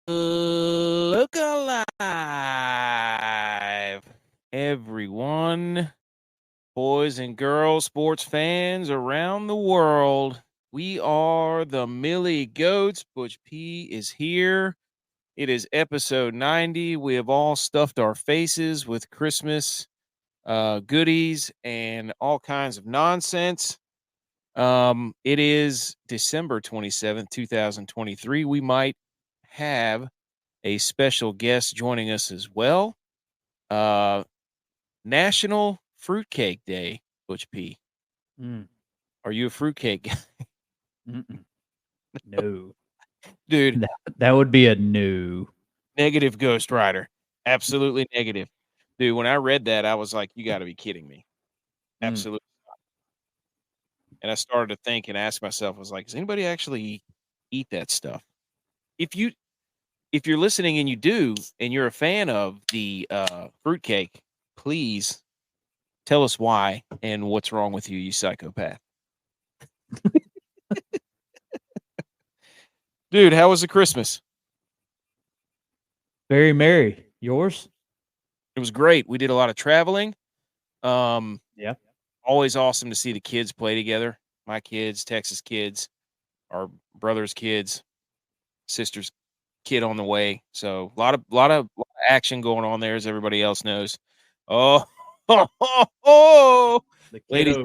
Look alive, everyone, boys and girls, sports fans around the world. We are the Millie Goats. Butch P is here. It is episode 90. We have all stuffed our faces with Christmas goodies and all kinds of nonsense. It is December 27th, 2023. We might have a special guest joining us as well. National Fruitcake Day, Butch P. Are you a fruitcake guy? No. Dude, That would be a no. negative Ghost Rider. Absolutely negative. Dude, when I read that, I was like, you got to be kidding me. Absolutely. And I started to think and ask myself, I was like, does anybody actually eat that stuff? If you're listening and you do, and you're a fan of the fruitcake, please tell us why and what's wrong with you, you psychopath. Dude, how was the Christmas? Very merry. Yours? It was great. We did a lot of traveling. Yeah. Always awesome to see the kids play together. My kids, Texas kids, our brother's kids, sister's kid on the way. So a lot of action going on there, as everybody else knows. Oh, ladies,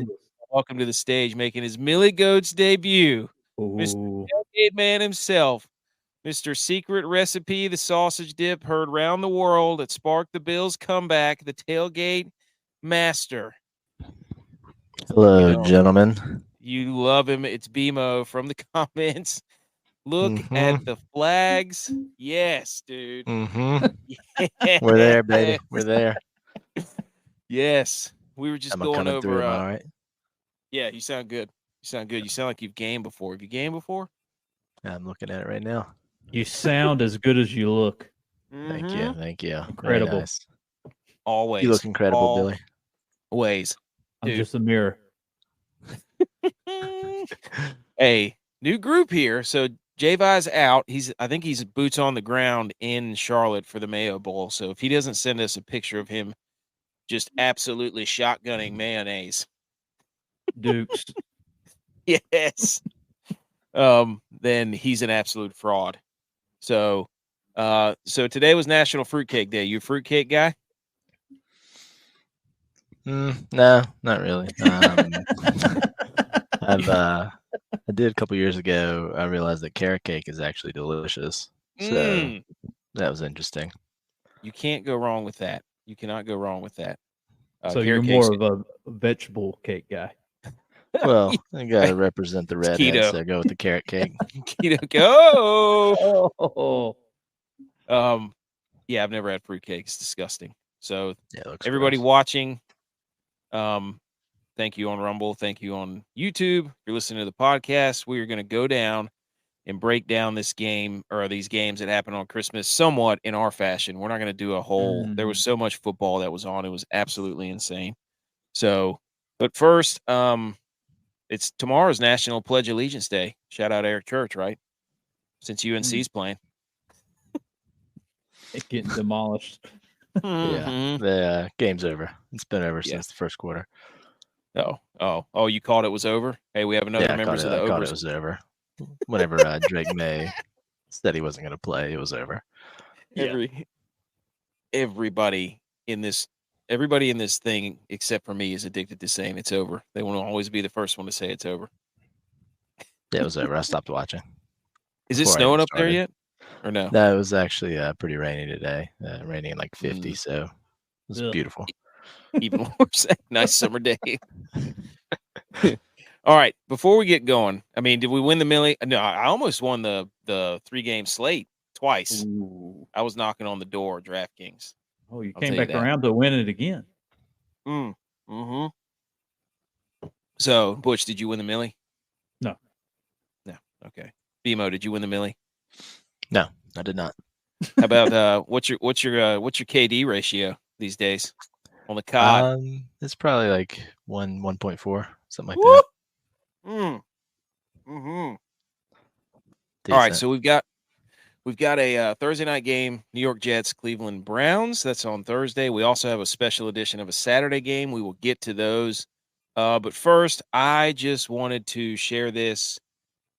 welcome to the stage, making his Millie Goats debut, Mr. Tailgate Man himself, Mr. Secret Recipe, the sausage dip heard round the world that sparked the Bills' comeback, the Tailgate Master. Hello, gentlemen. You love him. It's BMO from the comments. Look at the flags. Yes, dude. Yes. We're there, baby. We're there. Yes. We were just going over. Through, all right. Yeah, you sound good. You sound good. You sound like you've gamed before. Have you gamed before? I'm looking at it right now. You sound as good as you look. Thank you. Thank you. Incredible. Nice. Always. You look incredible, Billy. Always. I'm just a mirror. Hey, new group here. So J-Vi's out. I think he's boots on the ground in Charlotte for the Mayo Bowl. So if he doesn't send us a picture of him just absolutely shotgunning mayonnaise. Dukes. Yes. Then he's an absolute fraud. So today was National Fruitcake Day. You a fruitcake guy? No, not really. I did a couple years ago. I realized that carrot cake is actually delicious. So that was interesting. You can't go wrong with that. You cannot go wrong with that. So you're more of a vegetable cake guy. Well, I gotta represent the redhead, so go with the carrot cake. Keto go. Yeah, I've never had fruitcake. It's disgusting. So everybody watching, thank you on Rumble. Thank you on YouTube. If you're listening to the podcast, we are going to go down and break down this game or these games that happen on Christmas somewhat in our fashion. We're not going to do a whole. There was so much football that was on. It was absolutely insane. So, but first, it's tomorrow's National Pledge Allegiance Day. Shout out Eric Church, right? Since UNC's playing. It's getting demolished. Yeah, the game's over. It's been over since the first quarter. Oh! You called it was over. Hey, we have another members of the I thought it was over. Whenever Drake May said he wasn't going to play, it was over. Everybody in this thing, except for me, is addicted to saying it's over. They want to always be the first one to say it's over. Yeah, it was over. I stopped watching. Is it snowing up there yet? Or no? No, it was actually pretty rainy today. Raining like 50, so it was beautiful. Even worse. Nice summer day. All right, before we get going, I mean, did we win the Millie? No, I almost won the 3-game slate twice. Ooh. I was knocking on the door, DraftKings. Oh, you came back around to win it again. So, Butch, did you win the Millie? No. Okay. BMO, did you win the Millie? No, I did not. How about what's your KD ratio these days on the COD? It's probably like 1.4, something like that. All right, so we've got We've got a Thursday night game, New York Jets, Cleveland Browns. That's on Thursday. We also have a special edition of a Saturday game. We will get to those. But first, I just wanted to share this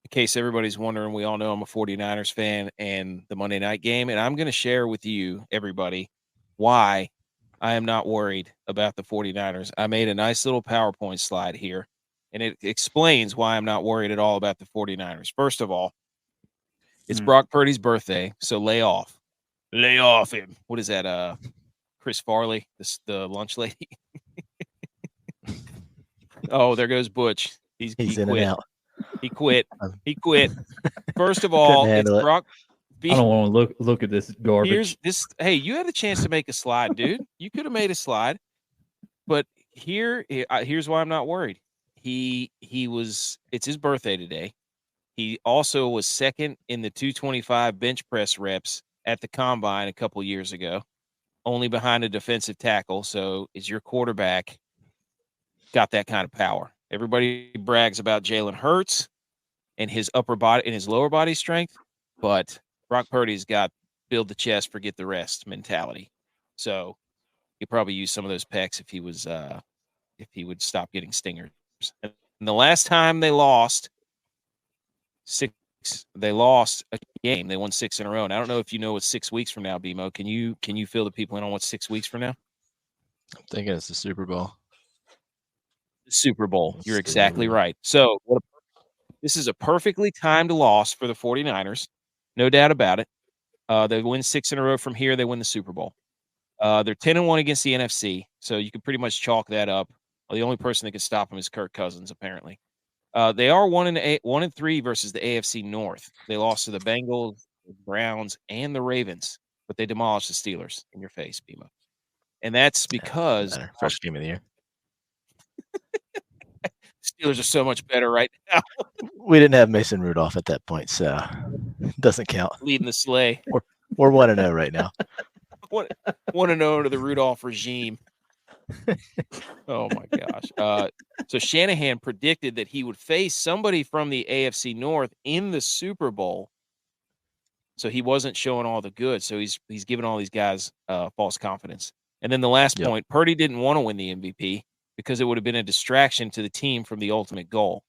in case everybody's wondering. We all know I'm a 49ers fan and the Monday night game. And I'm going to share with you, everybody, why I am not worried about the 49ers. I made a nice little PowerPoint slide here, and it explains why I'm not worried at all about the 49ers. First of all, it's Brock Purdy's birthday, so lay off. Lay off him. What is that? Chris Farley, the lunch lady. Oh, there goes Butch. He in quit. and out. He quit. He quit. First of all, it's Brock. I don't want to look at this garbage. Here's this. Hey, you had the chance to make a slide, dude. You could have made a slide, but here's why I'm not worried. It's his birthday today. He also was second in the 225 bench press reps at the combine a couple years ago, only behind a defensive tackle. So is your quarterback got that kind of power? Everybody brags about Jalen Hurts and his upper body and his lower body strength, but Brock Purdy's got build the chest, forget the rest mentality. So he'd probably use some of those pecs if he would stop getting stingers. And the last time they lost a game. They won 6 in a row. And I don't know if you know what 6 weeks from now, BMO. Can you fill the people in on what's 6 weeks from now? I'm thinking it's the Super Bowl. The Super Bowl. You're exactly right. So this is a perfectly timed loss for the 49ers. No doubt about it. They win 6 in a row from here. They win the Super Bowl. They're 10-1 against the NFC. So you can pretty much chalk that up. Well, the only person that can stop them is Kirk Cousins, apparently. They are 1-3 versus the AFC North. They lost to the Bengals, the Browns, and the Ravens, but they demolished the Steelers in your face, Bima. And that's because first game of the year. Steelers are so much better right now. We didn't have Mason Rudolph at that point, so it doesn't count. Leading the sleigh. We're 1-0 right now. 1-0 under the Rudolph regime. Oh my gosh. So Shanahan predicted that he would face somebody from the AFC North in the Super Bowl. So he wasn't showing all the good. So he's giving all these guys false confidence. And then the last point, Purdy didn't want to win the MVP because it would have been a distraction to the team from the ultimate goal.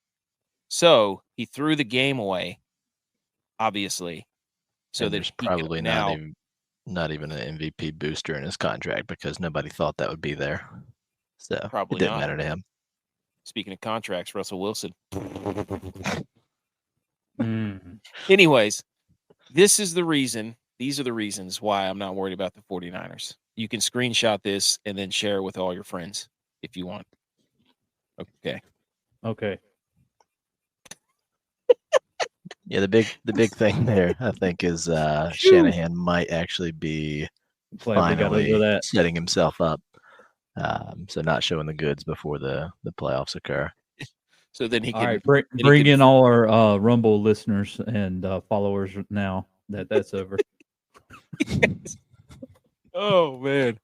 So he threw the game away, obviously. So and there's probably not even an MVP booster in his contract because nobody thought that would be there. So probably it didn't matter to him. Speaking of contracts, Russell Wilson. Anyways, these are the reasons why I'm not worried about the 49ers. You can screenshot this and then share it with all your friends if you want. Okay. Yeah, the big thing there, I think, is Shanahan might actually be finally setting himself up. So not showing the goods before the playoffs occur. So then he can. All right, bring in all our Rumble listeners and followers now that's over. Yes. Oh man.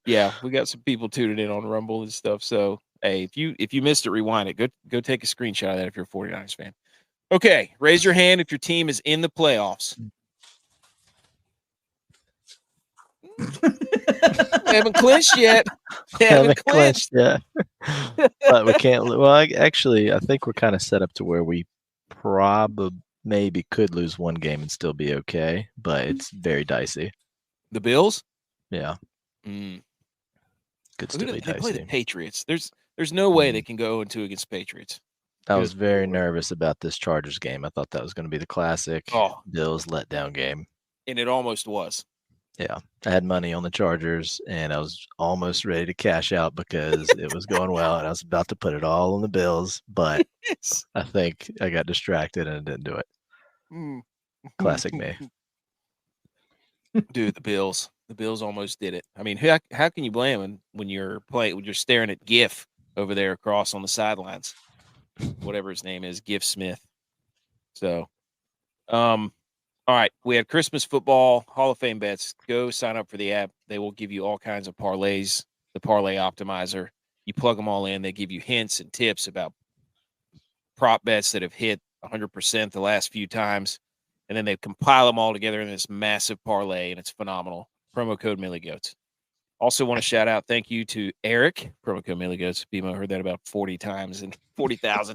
Yeah, we got some people tuning in on Rumble and stuff. So hey, if you missed it, rewind it. Go take a screenshot of that if you're a 49ers fan. Okay, raise your hand if your team is in the playoffs. They haven't clinched yet. They haven't clinched yet. But we can't. Well, actually, I think we're kind of set up to where we maybe could lose one game and still be okay, but it's very dicey. The Bills? Yeah. Could still be dicey. They play the Patriots. There's no way they can go 0-2 against Patriots. I was very nervous about this Chargers game. I thought that was going to be the classic Bills letdown game. And it almost was. Yeah. I had money on the Chargers, and I was almost ready to cash out because it was going well, and I was about to put it all on the Bills, but I think I got distracted and I didn't do it. Classic me. Dude, the Bills almost did it. I mean, how can you blame them when you're staring at GIF over there across on the sidelines? Whatever his name is, GIF Smith. So, all right, we have Christmas football Hall of Fame bets. Go sign up for the app. They will give you all kinds of parlays, the parlay optimizer. You plug them all in. They give you hints and tips about prop bets that have hit 100% the last few times. And then they compile them all together in this massive parlay, and it's phenomenal. Promo code MillyGoats. Also want to shout out, thank you to Eric, promo code MillyGoats. BMO heard that about 40,000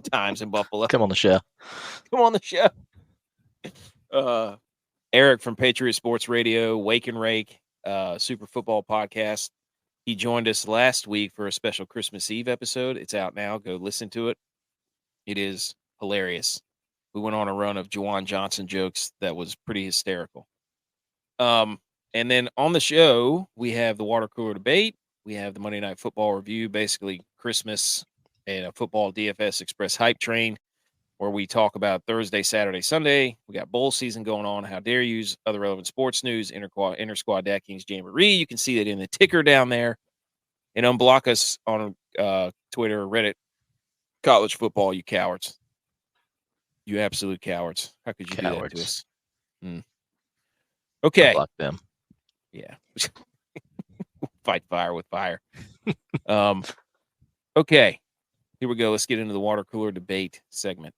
times in Buffalo. Come on the show. Come on the show. Eric from Patriot Sports Radio, Wake and Rake, Super Football Podcast. He joined us last week for a special Christmas Eve episode. It's out now. Go listen to it. It is hilarious. We went on a run of Juwan Johnson jokes that was pretty hysterical. And then on the show, we have the water cooler debate. We have the Monday Night Football review, basically Christmas and a football DFS Express hype train, where we talk about Thursday, Saturday, Sunday. We got bowl season going on. How dare use other relevant sports news, inter-squad Dad Kings Jamboree. You can see that in the ticker down there. And unblock us on Twitter or Reddit. College football, you cowards. You absolute cowards. How could you do that to us? Okay. Block them. Yeah. Fight fire with fire. Okay. Here we go. Let's get into the water cooler debate segment.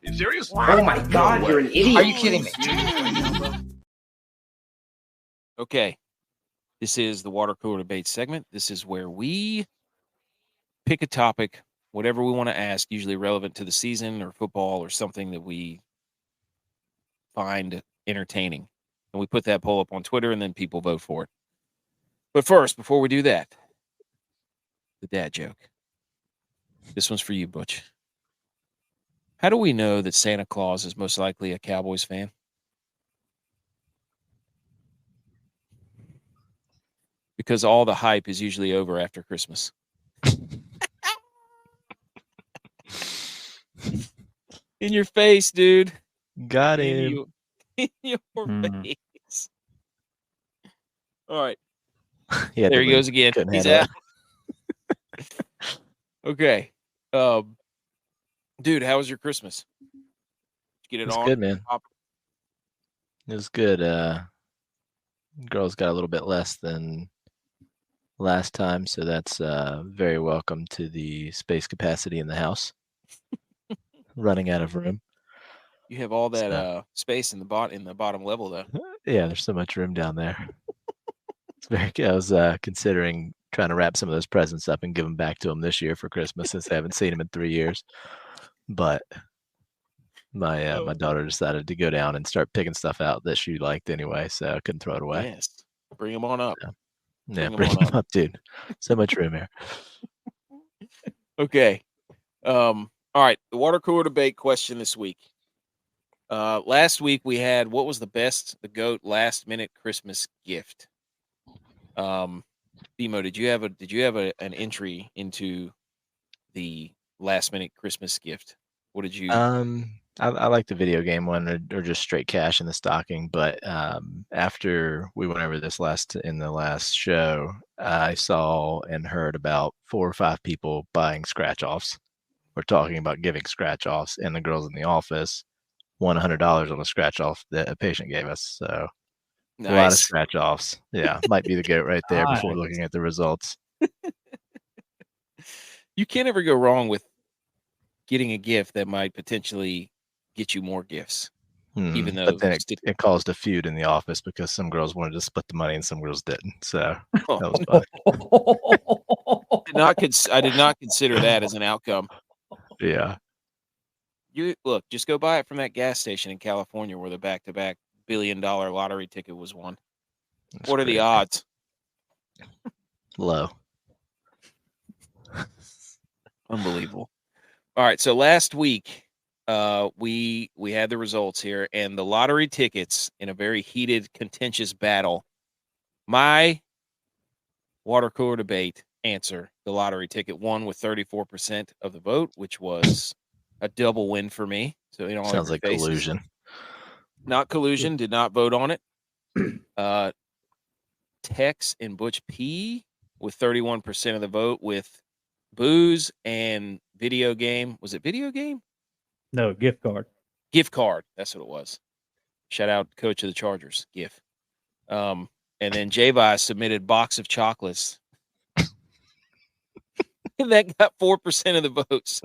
You serious? Oh my God, you're an idiot. Are you kidding me? Okay. This is the water cooler debate segment. This is where we pick a topic, whatever we want to ask, usually relevant to the season or football or something that we find entertaining. And we put that poll up on Twitter, and then people vote for it. But first, before we do that, the dad joke. This one's for you, Butch. How do we know that Santa Claus is most likely a Cowboys fan? Because all the hype is usually over after Christmas. In your face, dude. Got him. In your face. All right. Yeah, there he goes again. He's out. Okay. Dude, how was your Christmas? Did you get it on? Good, man. It was good. Girls got a little bit less than last time, so that's very welcome to the space capacity in the house. Running out of room. You have all that space in the bottom level, though. Yeah, there's so much room down there. It's very good. I was considering trying to wrap some of those presents up and give them back to them this year for Christmas, since I haven't seen them in 3 years. But my daughter decided to go down and start picking stuff out that she liked anyway, so I couldn't throw it away. Yes, bring them on up. Yeah, bring them up, dude. So much room here. Okay. All right. The water cooler debate question this week. Last week we had, what was the GOAT last minute Christmas gift? Bimo, did you have an entry into the last minute Christmas gift? What did you? I like the video game one, or just straight cash in the stocking. But after we went over this in the last show, I saw and heard about 4 or 5 people buying scratch offs. We're talking about giving scratch offs, and the girls in the office won $100 on a scratch off that a patient gave us. So nice. A lot of scratch offs. Yeah, might be the GOAT right there before looking at the results. You can't ever go wrong with getting a gift that might potentially get you more gifts. Even though, but then it caused a feud in the office because some girls wanted to split the money and some girls didn't. So that was funny. I did not consider that as an outcome. Yeah. You look, just go buy it from that gas station in California where the back-to-back $1 billion lottery ticket was won. What are the odds? Low. Unbelievable. All right, so last week we had the results here, and the lottery tickets in a very heated, contentious battle. My water cooler debate answer, the lottery ticket won with 34% of the vote, which was a double win for me. So sounds like collusion. Not collusion. Did not vote on it. Tex and Butch P with 31% of the vote, with booze and video game. Was it video game? No, gift card. Gift card. That's what it was. Shout out coach of the Chargers. GIF. And then Javi submitted box of chocolates. And that got 4% of the votes.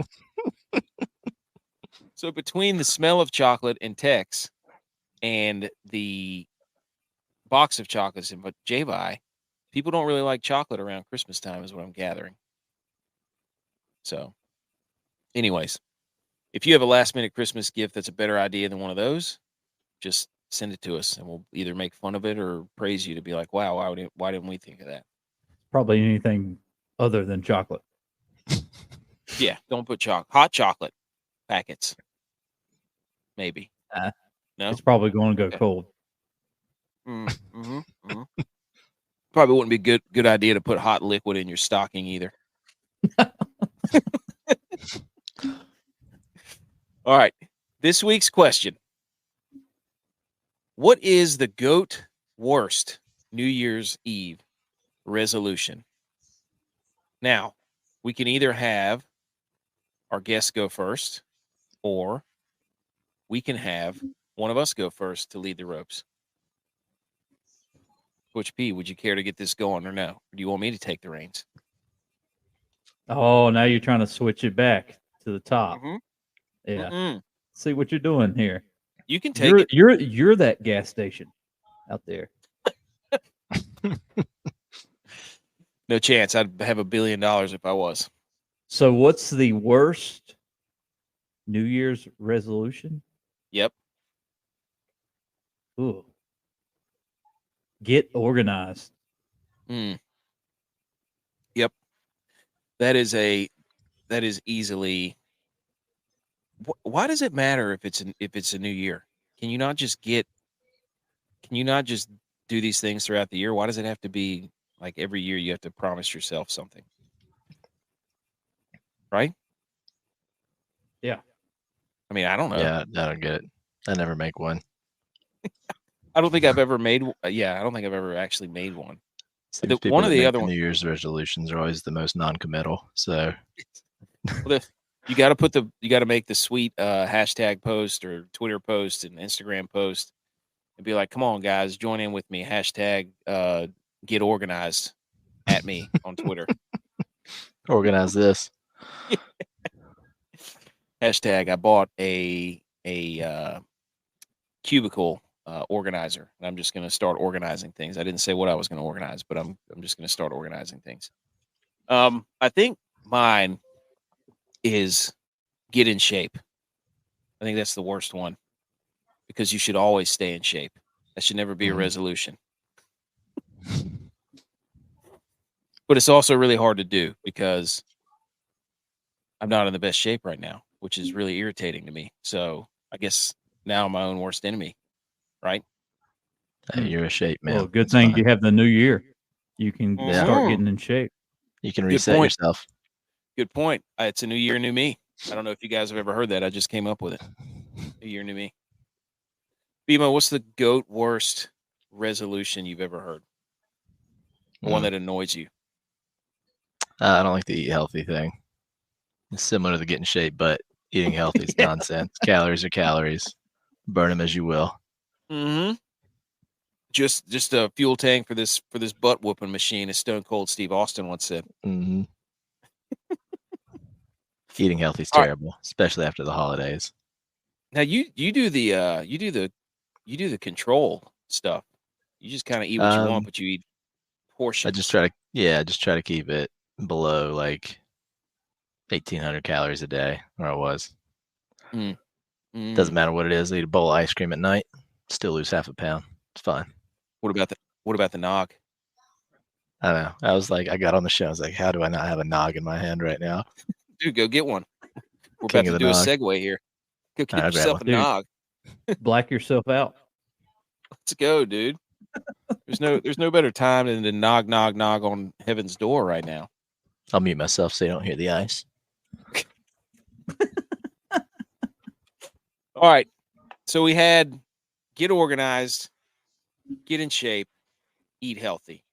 So between the smell of chocolate and Tex, and the box of chocolates in J-Buy, people don't really like chocolate around Christmas time, is what I'm gathering. So, anyways, if you have a last-minute Christmas gift that's a better idea than one of those, just send it to us, and we'll either make fun of it or praise you to be like, wow, why didn't we think of that? Probably anything other than chocolate. Yeah, don't put hot chocolate packets. Maybe. No? It's probably going to go Okay. cold. Probably wouldn't be good idea to put hot liquid in your stocking either. All right. This week's question. What is the GOAT worst New Year's Eve resolution? Now, we can either have our guests go first, or we can have one of us go first to lead the ropes. Butch P, would you care to get this going or no? Or do you want me to take the reins? Oh, now you're trying to switch it back to the top. Mhm. Yeah. Mm-mm. See what you're doing here. You can take it. You're that gas station out there. No chance. I'd have $1 billion if I was. So what's the worst New Year's resolution? Yep. Ooh. Get organized. Yep. That is easily. Why does it matter if it's a new year? Can you not just do these things throughout the year? Why does it have to be like every year you have to promise yourself something? Right? Yeah. I mean, I don't know. Yeah, I don't get it. I never make one. I don't think I've ever made. Yeah, I don't think I've ever actually made one. Seems people One of that the make other the one. New Year's resolutions are always the most non-committal. So Well, you got to make the sweet hashtag post or Twitter post and Instagram post and be like, come on, guys, join in with me. Hashtag get organized at me on Twitter. organize this. Hashtag I bought a cubicle organizer, and I'm just going to start organizing things. I didn't say what I was going to organize, but I'm just going to start organizing things. I think mine is get in shape. I think that's the worst one because you should always stay in shape. That should never be a resolution. But it's also really hard to do because I'm not in the best shape right now, which is really irritating to me. So I guess now I'm my own worst enemy, right? Hey, you're a shape man. Well, good It's thing fine. you have the new year. You can Yeah. start getting in shape. You can Good reset point. yourself. Good point. It's a new year, new me. I don't know if you guys have ever heard that. I just came up with it. New year, new me. Bimo, what's the GOAT worst resolution you've ever heard? The one that annoys you? I don't like the eat healthy thing. It's similar to the get in shape, but eating healthy is nonsense. Calories are calories. Burn them as you will. Mm-hmm. Just a fuel tank for this butt whooping machine, as Stone Cold Steve Austin once said. Mm-hmm. Eating healthy is All right. terrible, especially after the holidays. Now you do the control stuff. You just kind of eat what you want, but you eat portions. I just try to keep it below like 1,800 calories a day, where I was. Doesn't matter what it is. I eat a bowl of ice cream at night, still lose half a pound. It's fine. What about the nog? I don't know. I got on the show. I was like, how do I not have a nog in my hand right now? Dude, go get one. We're King about of to the do a nog. segue here. Go get I'll grab yourself a one. Dude. nog. Black yourself out. Let's go, dude. There's no better time than to knock on heaven's door right now. I'll mute myself so you don't hear the ice. All right. So we had get organized, get in shape, eat healthy.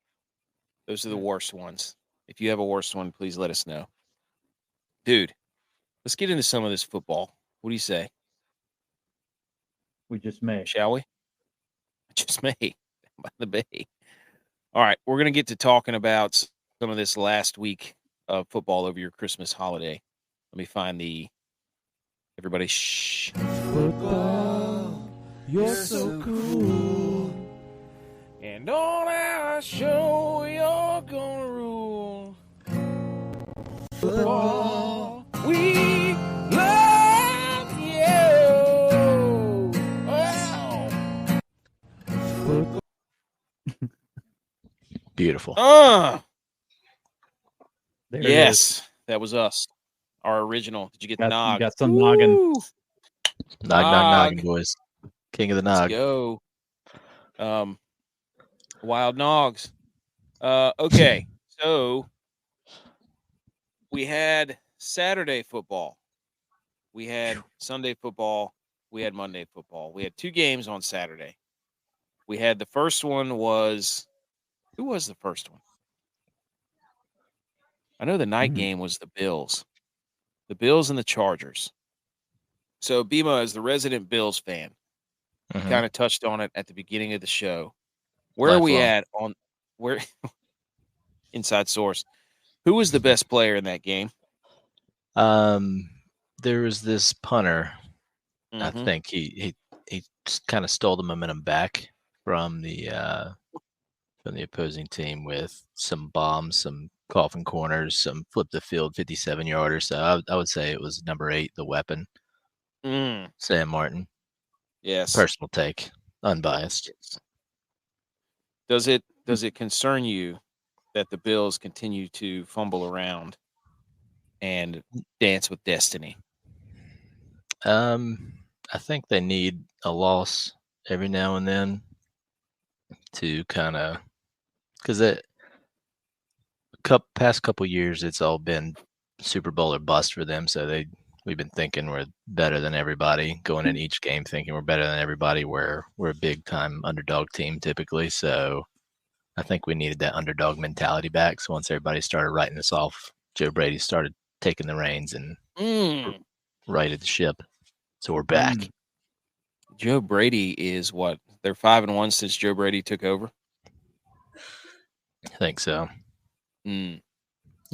Those are the worst ones. If you have a worst one, please let us know. Dude, let's get into some of this football. What do you say? We just may. Shall we? Just may. By the bay. All right. We're going to get to talking about some of this last week of football over your Christmas holiday. Let me find everybody. Shh. Football, You're so cool. And on our show, you're gonna rule. Football, we love you. Wow. Beautiful. There it is. Yes, that was us. Our original. Did you get the nog? Got some noggin. Woo! Nog, noggin, boys. King of the Let's nog. go. Wild Nogs. Okay, so we had Saturday football. We had Sunday football. We had Monday football. We had 2 games on Saturday. We had the first one was – who was the first one? I know the night game was the Bills. The Bills and the Chargers. So, Bima, as the resident Bills fan, Mhm. kind of touched on it at the beginning of the show. Where are we at on – where inside source. Who was the best player in that game? There was this punter. I Mhm. think he kind of stole the momentum back from the opposing team with some bombs, some coffin corners, some flip the field 57-yarder. So I would say it was number 8, the weapon, Sam Martin. Yes. Personal take, unbiased. Does it concern you that the Bills continue to fumble around and dance with destiny? I think they need a loss every now and then to kind of, because it past couple years it's all been Super Bowl or bust for them. So we've been thinking we're better than everybody, going in each game thinking we're better than everybody. We're a big time underdog team typically. So I think we needed that underdog mentality back. So once everybody started writing us off, Joe Brady started taking the reins and righted the ship. So we're back. Joe Brady is what? They're 5-1 since Joe Brady took over? I think so. Mm.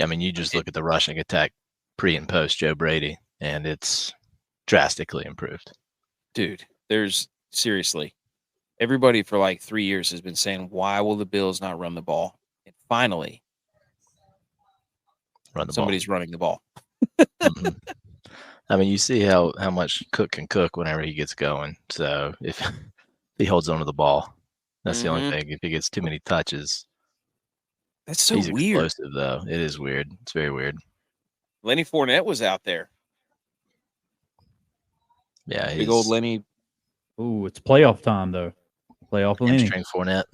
I mean, you just look at the rushing attack pre and post Joe Brady, and it's drastically improved. Dude, there's seriously, everybody for like 3 years has been saying, why will the Bills not run the ball? And finally, somebody's running the ball. Mhm. I mean, you see how much Cook can cook whenever he gets going. So if he holds onto the ball, that's the only thing. If he gets too many touches, that's so he's weird. Explosive, though. It is weird. It's very weird. Lenny Fournette was out there. Yeah, big old Lenny. Ooh, it's playoff time though. Playoff Lenny. Hamstring Fournette.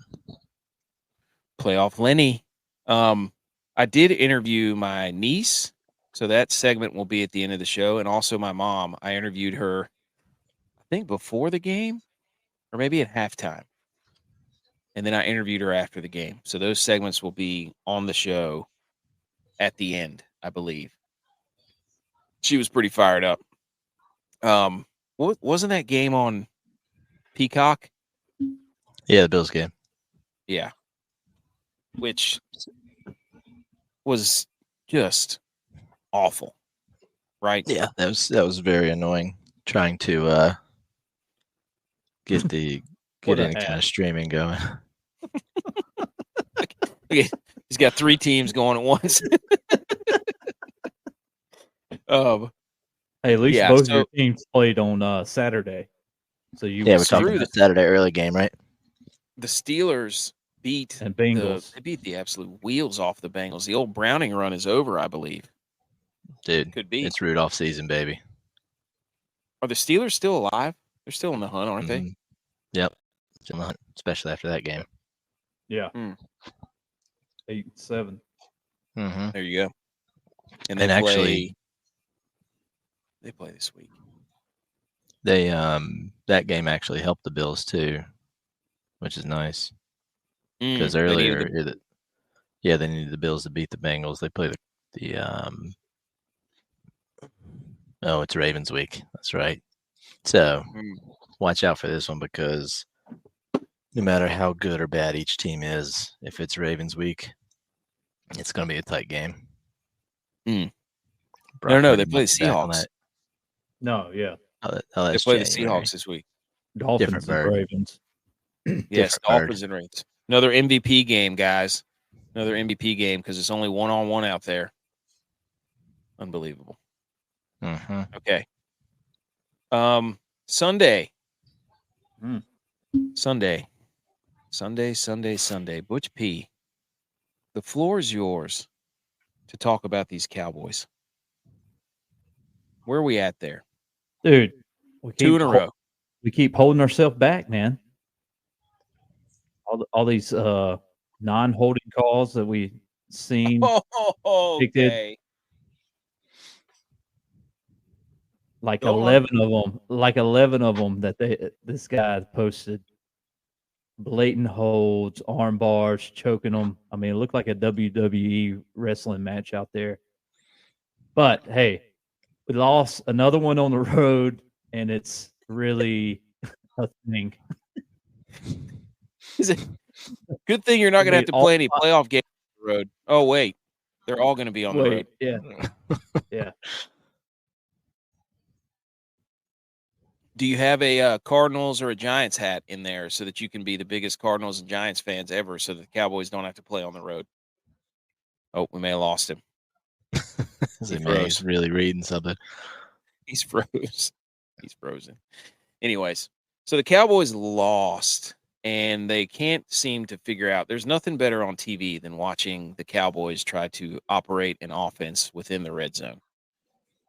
Playoff Lenny. I did interview my niece, so that segment will be at the end of the show, and also my mom. I interviewed her, I think before the game, or maybe at halftime, and then I interviewed her after the game. So those segments will be on the show at the end, I believe. She was pretty fired up. Wasn't that game on Peacock? Yeah, the Bills game. Yeah. Which was just awful, right? Yeah, that was very annoying. Trying to get any kind of streaming going. Okay. He's got 3 teams going at once. Hey, at least both of your teams played on Saturday. So we're talking about the Saturday early game, right? The Steelers beat and Bengals. They beat the absolute wheels off the Bengals. The old Browning run is over, I believe. Dude, could be. It's Rudolph season, baby. Are the Steelers still alive? They're still in the hunt, aren't they? Yep, still in the hunt, especially after that game. Yeah, 8-7. There you go. And actually, they play this week. They that game actually helped the Bills too, which is nice. Because earlier, they needed the Bills to beat the Bengals. They play it's Ravens week. That's right. So watch out for this one because no matter how good or bad each team is, if it's Ravens week, it's going to be a tight game. No, they play the Seahawks. No, yeah. They play the Seahawks this week. Dolphins and bird. Ravens. Yes, Different bird. Dolphins and Ravens. Another MVP game, guys. Another MVP game because it's only 1-on-1 out there. Unbelievable. Mm-hmm. Okay. Sunday. Mm. Sunday. Butch P. The floor is yours to talk about these Cowboys. Where are we at there? Dude, we Two in a row. We keep holding ourselves back, man. All these non-holding calls that we seen depicted, Okay. like Go on. 11 of them that this guy posted. Blatant holds, arm bars, choking them. I mean, it looked like a WWE wrestling match out there. But hey, we lost another one on the road, and it's really a thing. Is it good thing you're not going to have to play any playoff games on the road? Oh wait, they're all going to be on the road. Yeah, yeah. Do you have a Cardinals or a Giants hat in there so that you can be the biggest Cardinals and Giants fans ever, so that the Cowboys don't have to play on the road? Oh, we may have lost him. He's really reading something. He's froze. He's frozen. Anyways, so the Cowboys lost, and they can't seem to figure out. There's nothing better on TV than watching the Cowboys try to operate an offense within the red zone.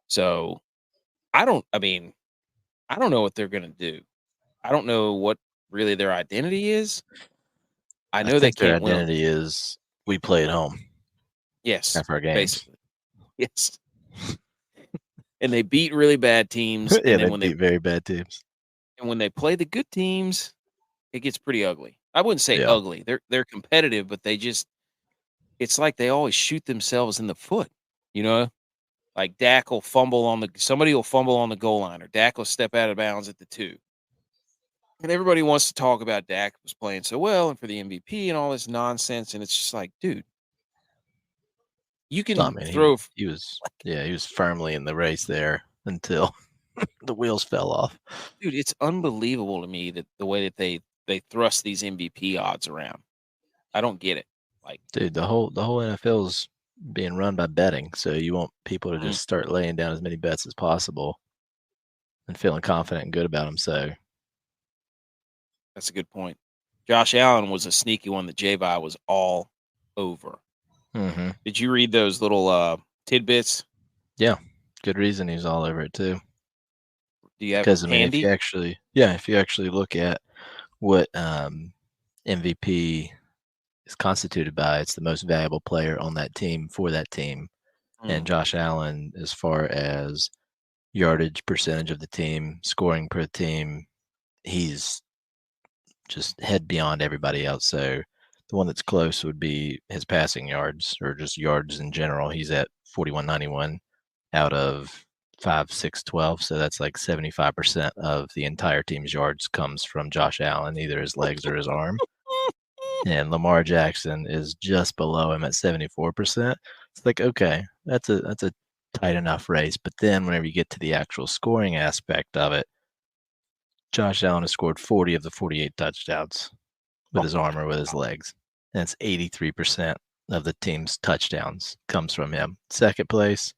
So I don't know what they're going to do. I don't know what really their identity is. I know they think their can't win. identity is we play at home. Yes, Half our games. basically. Yes. And they beat really bad teams. Yeah, and they then beat very bad teams. And when they play the good teams, it gets pretty ugly. I wouldn't say Yeah. ugly. They're competitive, but it's like they always shoot themselves in the foot. You know, like Dak will somebody will fumble on the goal line, or Dak will step out of bounds at the 2. And everybody wants to talk about Dak was playing so well and for the MVP and all this nonsense. And it's just like, dude, you can throw. He was firmly in the race there until the wheels fell off. Dude, it's unbelievable to me that the way that they thrust these MVP odds around. I don't get it. Like, dude, the whole NFL is being run by betting, so you want people to just start laying down as many bets as possible and feeling confident and good about them. So that's a good point. Josh Allen was a sneaky one that J-Vi was all over. Mm-hmm. Did you read those little tidbits? Yeah, good reason he's all over it too. Do you have because handy? if you actually look at what MVP is constituted by, it's the most valuable player on that team for that team. And Josh Allen, as far as yardage percentage of the team, scoring per team, he's just head beyond everybody else. So the one that's close would be his passing yards, or just yards in general. He's at 41.91 out of 5, 6, 12. So that's like 75% of the entire team's yards comes from Josh Allen, either his legs or his arm. And Lamar Jackson is just below him at 74%. It's like, okay, that's a tight enough race. But then whenever you get to the actual scoring aspect of it, Josh Allen has scored 40 of the 48 touchdowns with his arm or with his legs. And it's 83% of the team's touchdowns comes from him. Second place,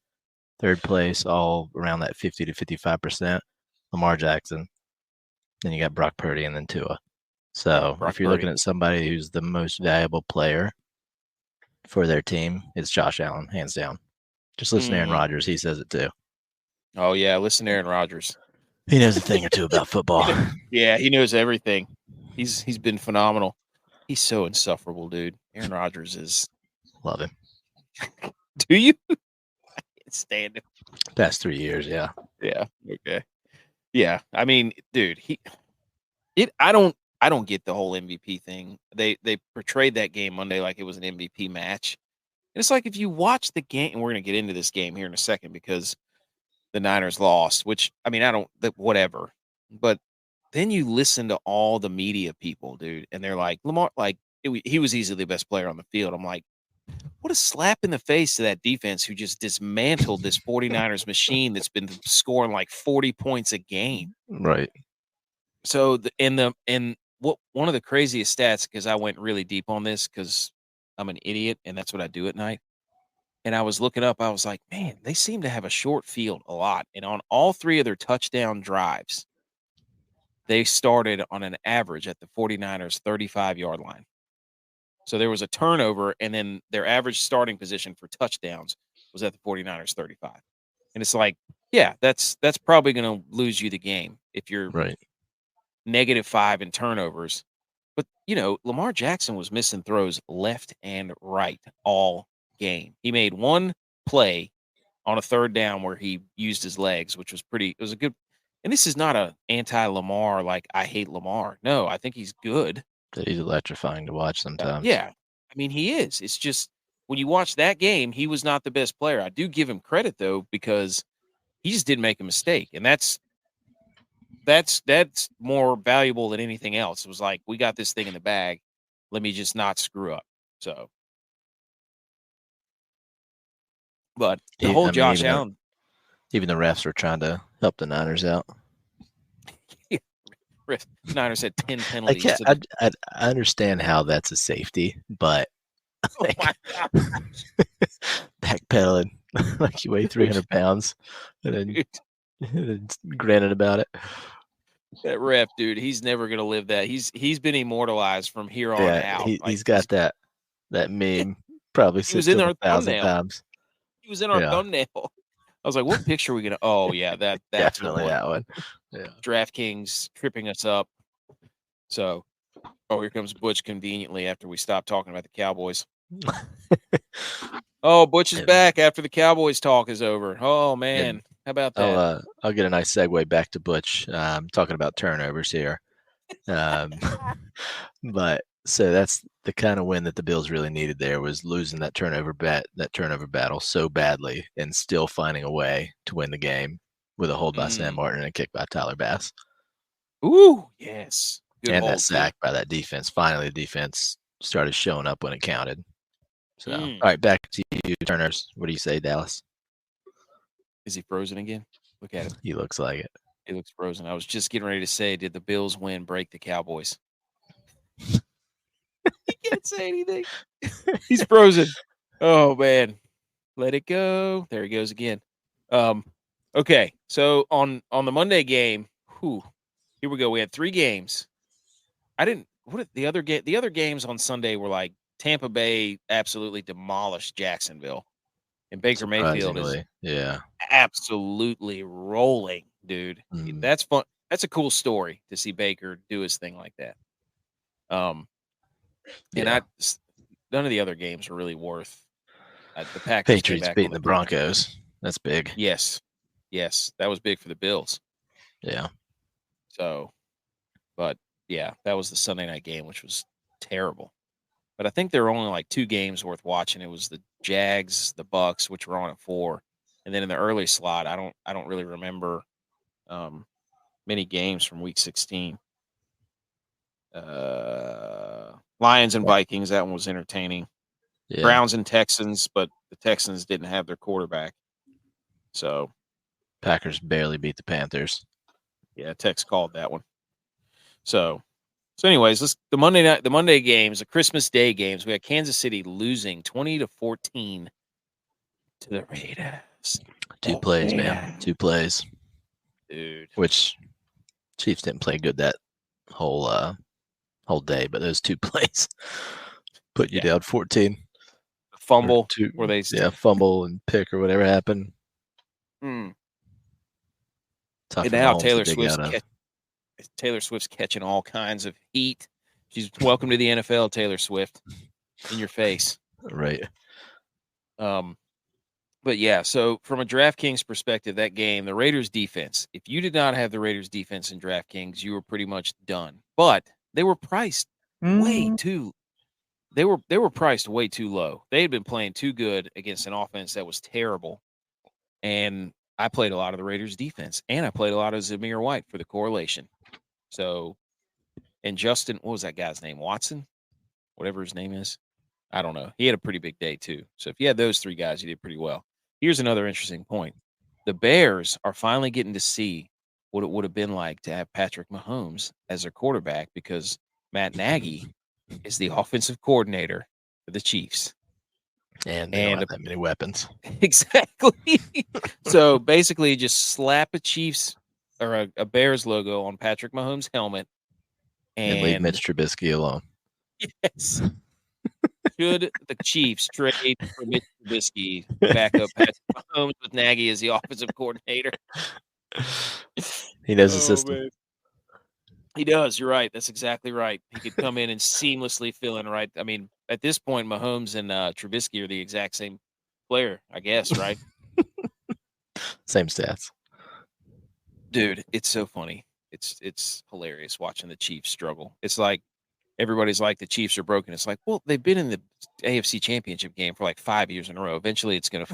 third place, all around that 50 to 55%, Lamar Jackson. Then you got Brock Purdy and then Tua. So if you're looking at somebody who's the most valuable player for their team, it's Josh Allen, hands down. Just listen to Aaron Rodgers. He says it too. Oh, yeah. Listen to Aaron Rodgers. He knows a thing or two about football. Yeah, he knows everything. He's been phenomenal. He's so insufferable, dude. Aaron Rodgers is. Love him. Do you? I can't stand him. Past 3 years, yeah. Yeah. Okay. Yeah. I mean, dude, I don't get the whole MVP thing. They portrayed that game Monday like it was an MVP match. And it's like, if you watch the game, and we're going to get into this game here in a second because the Niners lost, which, I mean, whatever. But then you listen to all the media people, dude, and they're like, Lamar, he was easily the best player on the field. I'm like, what a slap in the face to that defense who just dismantled this 49ers machine that's been scoring like 40 points a game. Right. So one of the craziest stats, because I went really deep on this because I'm an idiot and that's what I do at night. And I was looking up, I was like, man, they seem to have a short field a lot. And on all 3 of their touchdown drives, they started on an average at the 49ers 35-yard line. So there was a turnover, and then their average starting position for touchdowns was at the 49ers 35. And it's like, yeah, that's probably going to lose you the game if you're Right. -5 in turnovers. But, Lamar Jackson was missing throws left and right all game. He made one play on a 3rd down where he used his legs, which was it was a good. And this is not a anti-Lamar, like, I hate Lamar. No, I think he's good. He's electrifying to watch sometimes. Yeah. I mean, he is. It's just when you watch that game, he was not the best player. I do give him credit, though, because he just didn't make a mistake. And that's more valuable than anything else. It was like, we got this thing in the bag. Let me just not screw up. So, but the whole Josh Allen. Even the refs were trying to help the Niners out. Niners had 10 I penalties. can't. I understand how that's a safety, but Oh my gosh. backpedaling like you weigh 300 pounds and then grinning about it. That ref, dude, he's never gonna live that. He's been immortalized from here on out. He's got that meme probably He was in our 6,000 thumbnail. times. He was in our thumbnail. I was like, what picture are we gonna? Oh yeah, that's Definitely the one. that one. Yeah. DraftKings tripping us up. So, here comes Butch conveniently after we stop talking about the Cowboys. Oh, Butch is back after the Cowboys talk is over. Oh man, how about that? I'll get a nice segue back to Butch. Talking about turnovers here. But so that's the kind of win that the Bills really needed. There was losing that turnover battle so badly and still finding a way to win the game with a hold by Sam Martin and a kick by Tyler Bass. Ooh, yes. Good and hold, that sack by that defense. Finally, the defense started showing up when it counted. So, all right, back to you, Turners. What do you say, Dallas? Is he frozen again? Look at him. He looks like it. He looks frozen. I was just getting ready to say, did the Bills win, break the Cowboys? He can't say anything. He's frozen. Oh, man. Let it go. There he goes again. Okay, so on the Monday game, here we go. We had 3 games. The other games on Sunday were like Tampa Bay absolutely demolished Jacksonville. And Baker Mayfield is absolutely rolling, dude. That's fun. That's a cool story to see Baker do his thing like that. And none of the other games are really worth the Packers. Patriots beating the Broncos. That's big. Yes, that was big for the Bills. Yeah. So, but yeah, that was the Sunday night game, which was terrible. But I think there were only like 2 games worth watching. It was the Jags, the Bucks, which were on at 4, and then in the early slot, I don't really remember many games from Week 16. Lions and Vikings, that one was entertaining. Yeah. Browns and Texans, but the Texans didn't have their quarterback. So Packers barely beat the Panthers. Yeah, Tex called that one. So anyways, the Monday games, the Christmas Day games, we had Kansas City losing 20-14 to the Raiders. 2 plays, man. 2 plays. Dude. Which Chiefs didn't play good that whole day, but those 2 plays put you down 14. Fumble where they fumble and pick or whatever happened. And Tough now Taylor Swift's catching all kinds of heat. She's welcome to the NFL, Taylor Swift, in your face. Right. But yeah, so from a DraftKings perspective, that game, the Raiders defense, if you did not have the Raiders defense in DraftKings, you were pretty much done. But they were priced way too. They were priced way too low. They had been playing too good against an offense that was terrible. And I played a lot of the Raiders defense, and I played a lot of Zamir White for the correlation. So, and Justin, what was that guy's name? Watson? Whatever his name is. I don't know. He had a pretty big day too. So if you had those 3 guys, you did pretty well. Here's another interesting point. The Bears are finally getting to see what it would have been like to have Patrick Mahomes as their quarterback, because Matt Nagy is the offensive coordinator for the Chiefs. And they don't have that many weapons. Exactly. So basically, just slap a Chiefs or a Bears logo on Patrick Mahomes' helmet, And leave and Mitch Trubisky alone. yes. Should the Chiefs trade for Mitch Trubisky to back up Patrick Mahomes with Nagy as the offensive coordinator? He knows the system. Man. He does. You're right. That's exactly right. He could come in and seamlessly fill in, right? I mean, at this point, Mahomes and Trubisky are the exact same player, I guess, right? Same stats. Dude, it's so funny. It's hilarious watching the Chiefs struggle. It's like everybody's like the Chiefs are broken. It's like, well, they've been in the AFC Championship game for like 5 years in a row. Eventually, it's gonna.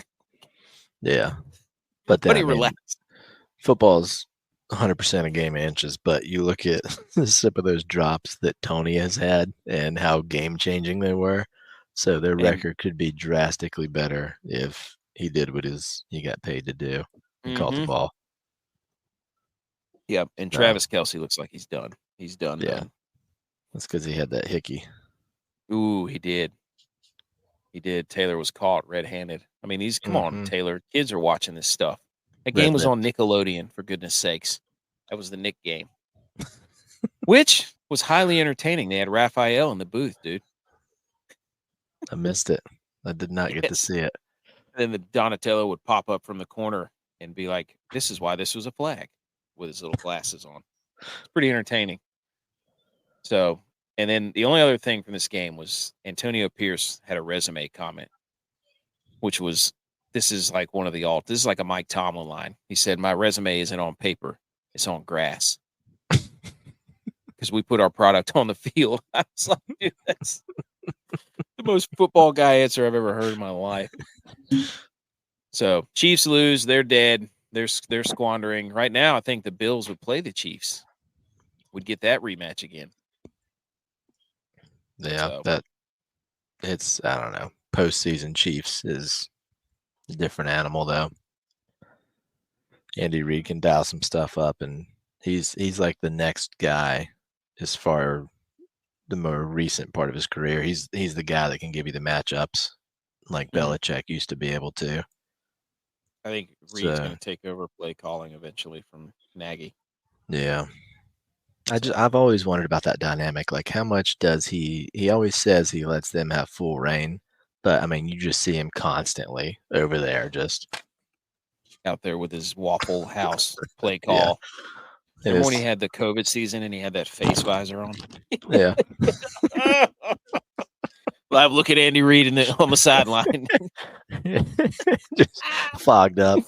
Yeah, but then relax. Football's 100% a game of inches. But you look at some of those drops that Tony has had and how game changing they were. So their record could be drastically better if he did what he got paid to do and caught the ball. Yep, and Travis Kelce looks like he's done. He's done. Yeah, done. That's because he had that hickey. Ooh, he did. He did. Taylor was caught red-handed. I mean, come on, Taylor. Kids are watching this stuff. That game was on Nickelodeon, for goodness sakes. That was the Nick game, which was highly entertaining. They had Raphael in the booth, dude. I missed it. I did not get to see it. And then the Donatello would pop up from the corner and be like, "This is why this was a flag," with his little glasses on. It's pretty entertaining. So, and then the only other thing from this game was Antonio Pierce had a resume comment, which was, this is like this is like a Mike Tomlin line. He said, "My resume isn't on paper, it's on grass." Because we put our product on the field. I was like, dude, that's the most football guy answer I've ever heard in my life. So Chiefs lose, they're dead. They're squandering. Right now, I think the Bills would play the Chiefs. Would get that rematch again. Yeah, it's, I don't know. Postseason Chiefs is a different animal, though. Andy Reid can dial some stuff up, and he's like the next guy as far the more recent part of his career. He's the guy that can give you the matchups like Belichick used to be able to. I think Reid's going to take over play calling eventually from Nagy. Yeah. I've always wondered about that dynamic. Like, how much does he always says he lets them have full reign, but I mean, you just see him constantly over there, just out there with his Waffle House play call. Yeah. Remember when he had the COVID season and he had that face visor on? Yeah. Live look at Andy Reid on the sideline. Just fogged up.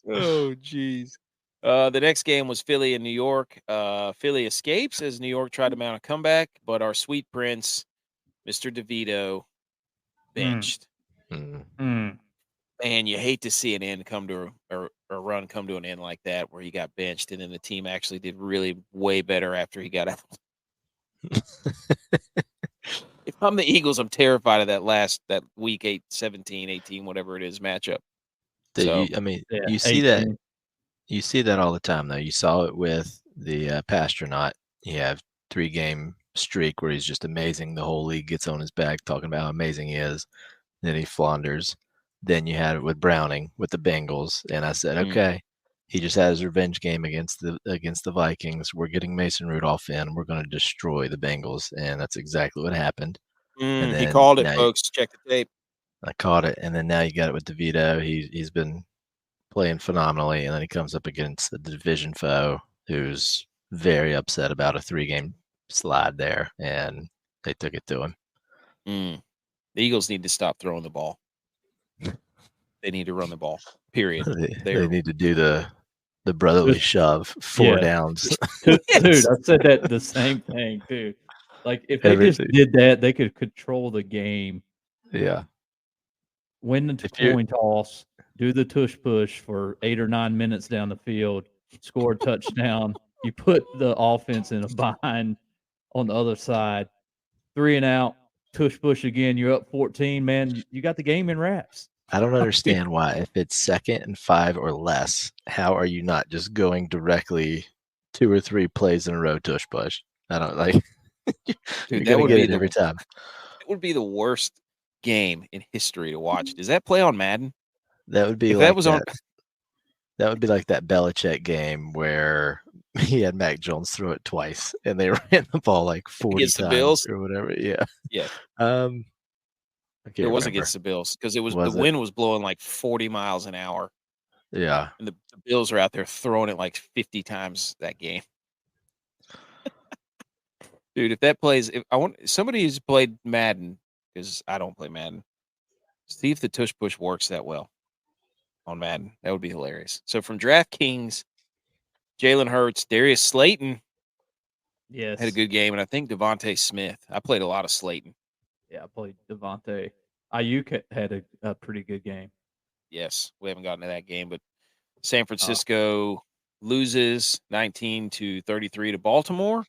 Oh, geez. The next game was Philly and New York. Philly escapes as New York tried to mount a comeback, but our sweet prince, Mr. DeVito, benched. Man, you hate to see an end come to or a run come to an end like that, where he got benched, and then the team actually did really way better after he got out. If I'm the Eagles, I'm terrified of that week 8, 17, 18, whatever it is, matchup. You see 18. That. You see that all the time, though. You saw it with the Pastronaut. You have 3-game streak where he's just amazing. The whole league gets on his back talking about how amazing he is. Then he flounders. Then you had it with Browning with the Bengals, and I said, okay, he just had his revenge game against the Vikings. We're getting Mason Rudolph in. We're going to destroy the Bengals, and that's exactly what happened. And then he called it, folks. Check the tape. I caught it, and then now you got it with DeVito. He's been playing phenomenally, and then he comes up against a division foe who's very upset about a 3-game slide there, and they took it to him. The Eagles need to stop throwing the ball. They need to run the ball, period. They need to do the brotherly shove, 4 downs. Dude, I said that the same thing, dude. Like, if they just did that, they could control the game. Yeah. Win the coin toss, do the tush push for 8 or 9 minutes down the field, score a touchdown. You put the offense in a bind on the other side. 3 and out, tush push again. You're up 14, man. You got the game in wraps. I don't understand why. If it's 2nd and 5 or less, how are you not just going directly 2 or 3 plays in a row tush push? I don't like. You're Dude, that gonna would get be it every time. it would be the worst game in history to watch. Does that play on Madden? That would be If like that was on That would be like that Belichick game where he had Mac Jones throw it twice and they ran the ball like 40 against the times Bills, or whatever. Yeah. yeah, I it can't was remember. against the Bills because it was the Was it? wind was blowing like 40 miles an hour, Yeah. and the Bills are out there throwing it like 50 times that game. Dude, if that plays, if I want somebody who's played Madden, because I don't play Madden, see if the tush push works that well on Madden. That would be hilarious. So from DraftKings, Jalen Hurts, Darius Slayton Yes. had a good game, and I think Devontae Smith. I played a lot of Slayton. Yeah, I played Devontae. Ayuk had a pretty good game. Yes, we haven't gotten to that game, but San Francisco loses 19-33 to Baltimore,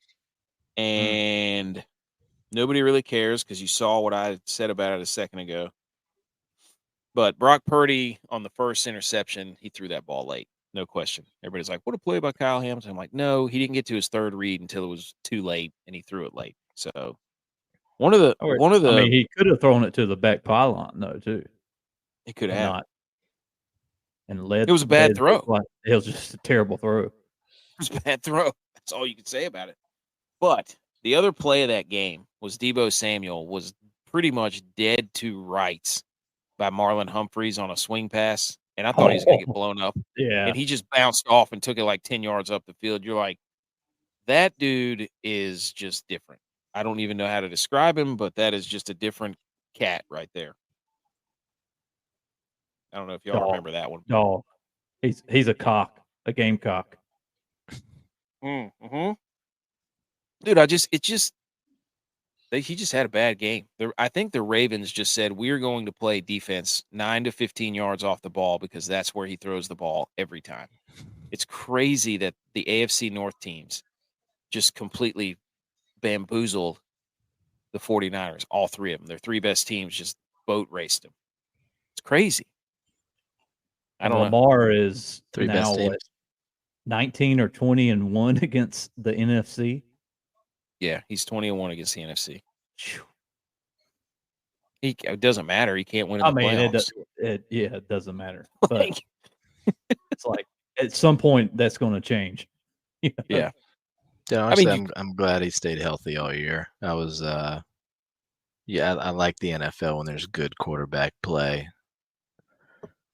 and nobody really cares because you saw what I said about it a second ago. But Brock Purdy on the first interception, he threw that ball late, no question. Everybody's like, "What a play by Kyle Hamilton!" I'm like, "No, he didn't get to his third read until it was too late, and he threw it late." So one of the I mean, he could have thrown it to the back pylon though, too. he could And have not and led. It was a bad throw. It was just a terrible throw. It was a bad throw. That's all you can say about it. But the other play of that game was Deebo Samuel was pretty much dead to rights by Marlon Humphreys on a swing pass, and I thought he was going to get blown up. Yeah. And he just bounced off and took it like 10 yards up the field. You're like, that dude is just different. I don't even know how to describe him, but that is just a different cat right there. I don't know if y'all remember that one. Dog. He's a cock, a gamecock. Mm-hmm. Dude, he just had a bad game. I think the Ravens just said, we're going to play defense 9 to 15 yards off the ball because that's where he throws the ball every time. It's crazy that the AFC North teams just completely bamboozled the 49ers, all three of them. Their three best teams just boat raced them. It's crazy. I don't know. Lamar is Three now best teams. 19 or 20-1 against the NFC. Yeah, he's 20-1 against the NFC. It doesn't matter. He can't win in the playoffs. It doesn't matter. But it's like at some point that's going to change. Yeah. Honestly, I'm glad he stayed healthy all year. I was, I like the NFL when there's good quarterback play.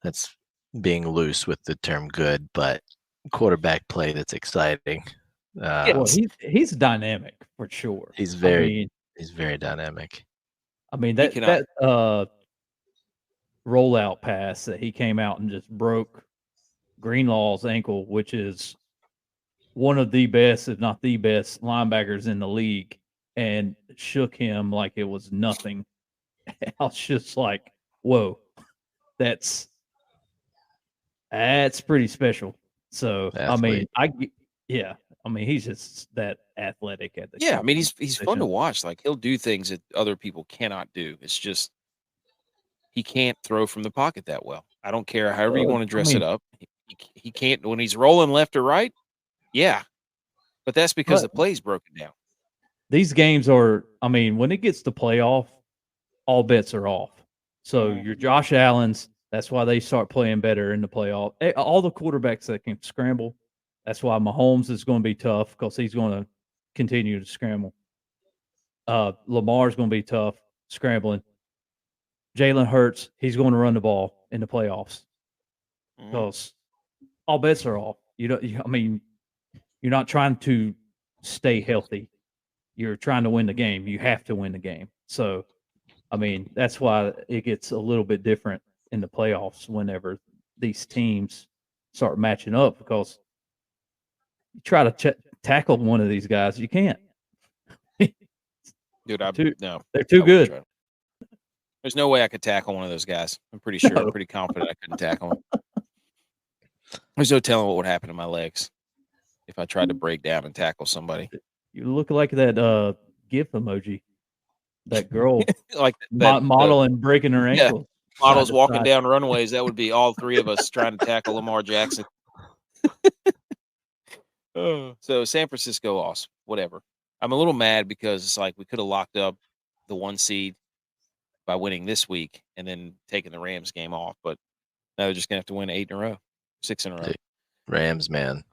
That's being loose with the term good, but quarterback play that's exciting. Well, he's dynamic for sure. He's very dynamic. I mean that rollout pass that he came out and just broke Greenlaw's ankle, which is one of the best, if not the best, linebackers in the league, and shook him like it was nothing. I was just like, "Whoa, that's pretty special." So Athlete. I mean, he's just that athletic at the I mean, he's fun to watch. Like he'll do things that other people cannot do. It's just he can't throw from the pocket that well. I don't care however you want to dress it up. He can't when he's rolling left or right. Yeah, but that's because the play's broken down. These games are, I mean, when it gets to playoff, all bets are off. So your Josh Allen's, that's why they start playing better in the playoff. All the quarterbacks that can scramble, that's why Mahomes is going to be tough because he's going to continue to scramble. Lamar's going to be tough scrambling. Jalen Hurts, he's going to run the ball in the playoffs because all bets are off. I mean, you're not trying to stay healthy. You're trying to win the game. You have to win the game. So, I mean, that's why it gets a little bit different in the playoffs whenever these teams start matching up because you try to tackle one of these guys, you can't. Dude, they're too good. There's no way I could tackle one of those guys. I'm pretty sure. I'm pretty confident I couldn't tackle him. There's no telling what would happen to my legs if I tried to break down and tackle somebody. You look like that GIF emoji. That girl like modeling breaking her ankle. models to walking side. down runways. That would be all three of us trying to tackle Lamar Jackson. So San Francisco lost. Whatever. I'm a little mad because it's like we could have locked up the 1 seed by winning this week and then taking the Rams game off. But now they're just gonna have to win 8 in a row, 6 in a row. Dude, Rams, man,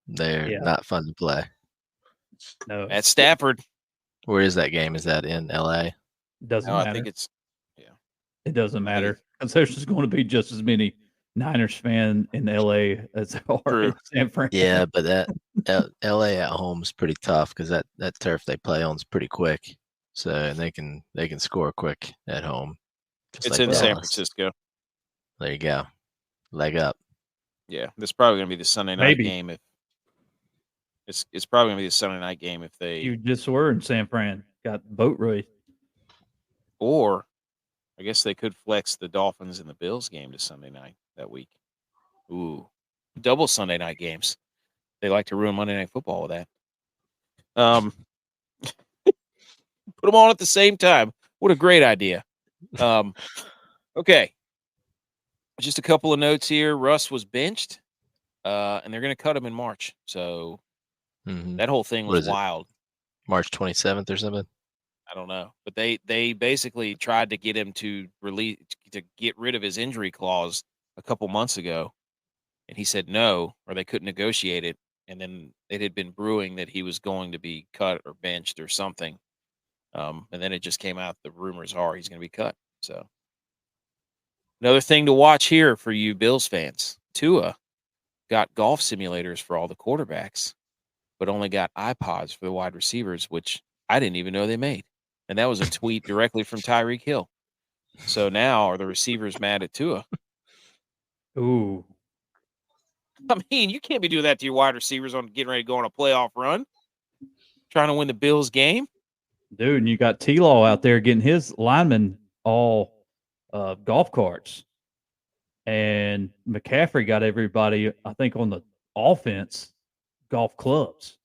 they're Yeah. not fun to play. No, At Stafford. Where is that game? Is that in LA? doesn't No, matter. I think it's It doesn't matter because there's just going to be just as many Niners fan in LA as there are True. in San Fran. Yeah, but that LA at home is pretty tough because that turf they play on is pretty quick. So and they can score quick at home. Just it's like in San Dallas. Francisco. There you go. Leg up. Yeah, this is probably gonna be the Sunday night Maybe. game if it's probably gonna be the Sunday night game if they You just were in San Fran, got boat race. or I guess they could flex the Dolphins and the Bills game to Sunday night that week. Ooh, double Sunday night games. They like to ruin Monday Night Football with that. Put them on at the same time. What a great idea. Okay. Just a couple of notes here. Russ was benched, and they're going to cut him in March. So that whole thing What was is it? wild. March 27th or something. I don't know, but they basically tried to get him to get rid of his injury clause a couple months ago, and he said no, or they couldn't negotiate it. And then it had been brewing that he was going to be cut or benched or something, and then it just came out. The rumors are he's going to be cut. So another thing to watch here for you Bills fans: Tua got golf simulators for all the quarterbacks, but only got iPods for the wide receivers, which I didn't even know they made. And that was a tweet directly from Tyreek Hill. So now are the receivers mad at Tua? Ooh, I mean, you can't be doing that to your wide receivers on getting ready to go on a playoff run, trying to win the Bills game. dude, and you got T-Law out there getting his linemen all golf carts. And McCaffrey got everybody, I think, on the offense, golf clubs.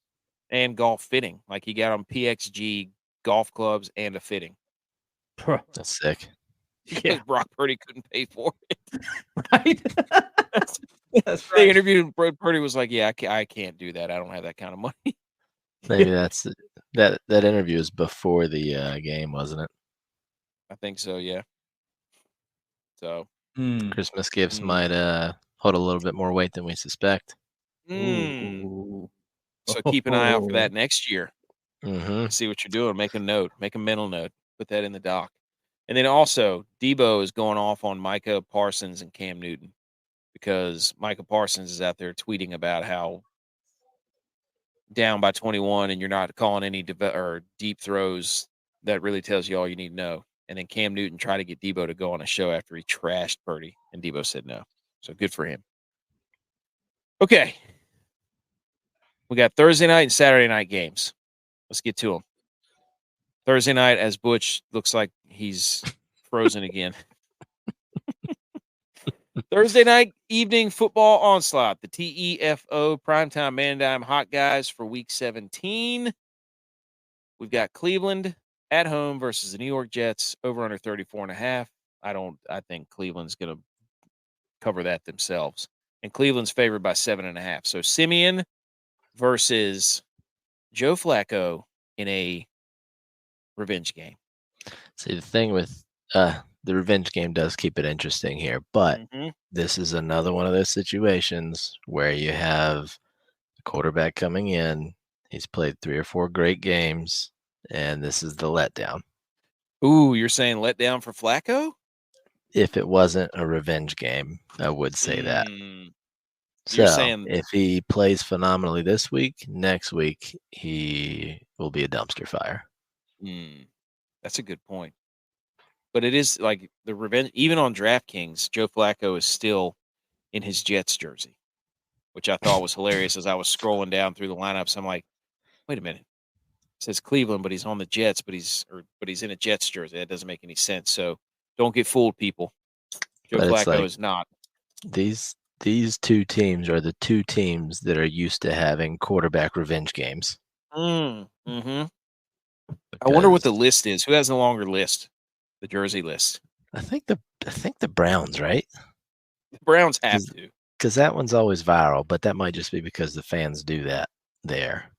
And golf fitting. Like he got on PXG golf clubs and a fitting. That's sick. Because Brock Purdy couldn't pay for it. Right? That's right. They interviewed him. Brock Purdy was like, yeah, I can't do that. I don't have that kind of money. Maybe that's that interview is before the game, wasn't it? I think so, yeah. So Christmas gifts might hold a little bit more weight than we suspect. Ooh. So keep an eye out for that next year. Mm-hmm. See what you're doing. Make a note. Make a mental note. Put that in the doc. And then also, Debo is going off on Micah Parsons and Cam Newton because Micah Parsons is out there tweeting about how down by 21 and you're not calling any deep throws. That really tells you all you need to know. And then Cam Newton tried to get Debo to go on a show after he trashed Purdy, and Debo said no. So good for him. Okay. We got Thursday night and Saturday night games. Let's get to them. Thursday night, as Butch looks like he's frozen again. Thursday night evening football onslaught. The TEFO Primetime Man Dime Hot Guys for Week 17. We've got Cleveland at home versus the New York Jets, over under 34.5. I think Cleveland's going to cover that themselves. And Cleveland's favored by 7.5. So Simeon versus Joe Flacco in a revenge game. See, the thing with the revenge game does keep it interesting here, but this is another one of those situations where you have the quarterback coming in. He's played 3 or 4 great games, and this is the letdown. Ooh, you're saying letdown for Flacco? If it wasn't a revenge game, I would say that. You're So saying if he plays phenomenally this week, next week he will be a dumpster fire. That's a good point. But it is like the revenge, even on DraftKings, Joe Flacco is still in his Jets jersey, which I thought was hilarious as I was scrolling down through the lineups. I'm like, wait a minute. It says Cleveland, but he's on the Jets, but he's in a Jets jersey. That doesn't make any sense. So don't get fooled, people. Joe Flacco is not. These 2 teams are the 2 teams that are used to having quarterback revenge games. I wonder what the list is. Who has the longer list? The jersey list. I think the Browns, right? The Browns have to. Because that one's always viral, but that might just be because the fans do that there.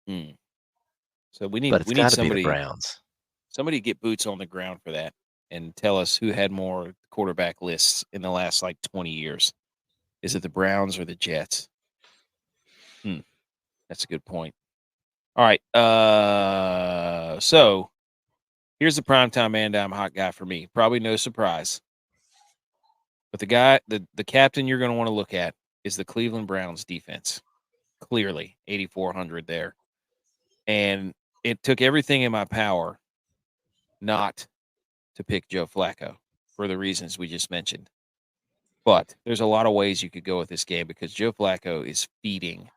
So we But need it's got to be the somebody Browns. to get boots on the ground for that and tell us who had more quarterback lists in the last like 20 years. Is it the Browns or the Jets? That's a good point. All right. So here's the primetime man down hot guy for me. Probably no surprise. But the guy, the captain you're going to want to look at is the Cleveland Browns defense. Clearly, 8,400 there. And it took everything in my power not to pick Joe Flacco for the reasons we just mentioned. But there's a lot of ways you could go with this game because Joe Flacco is feeding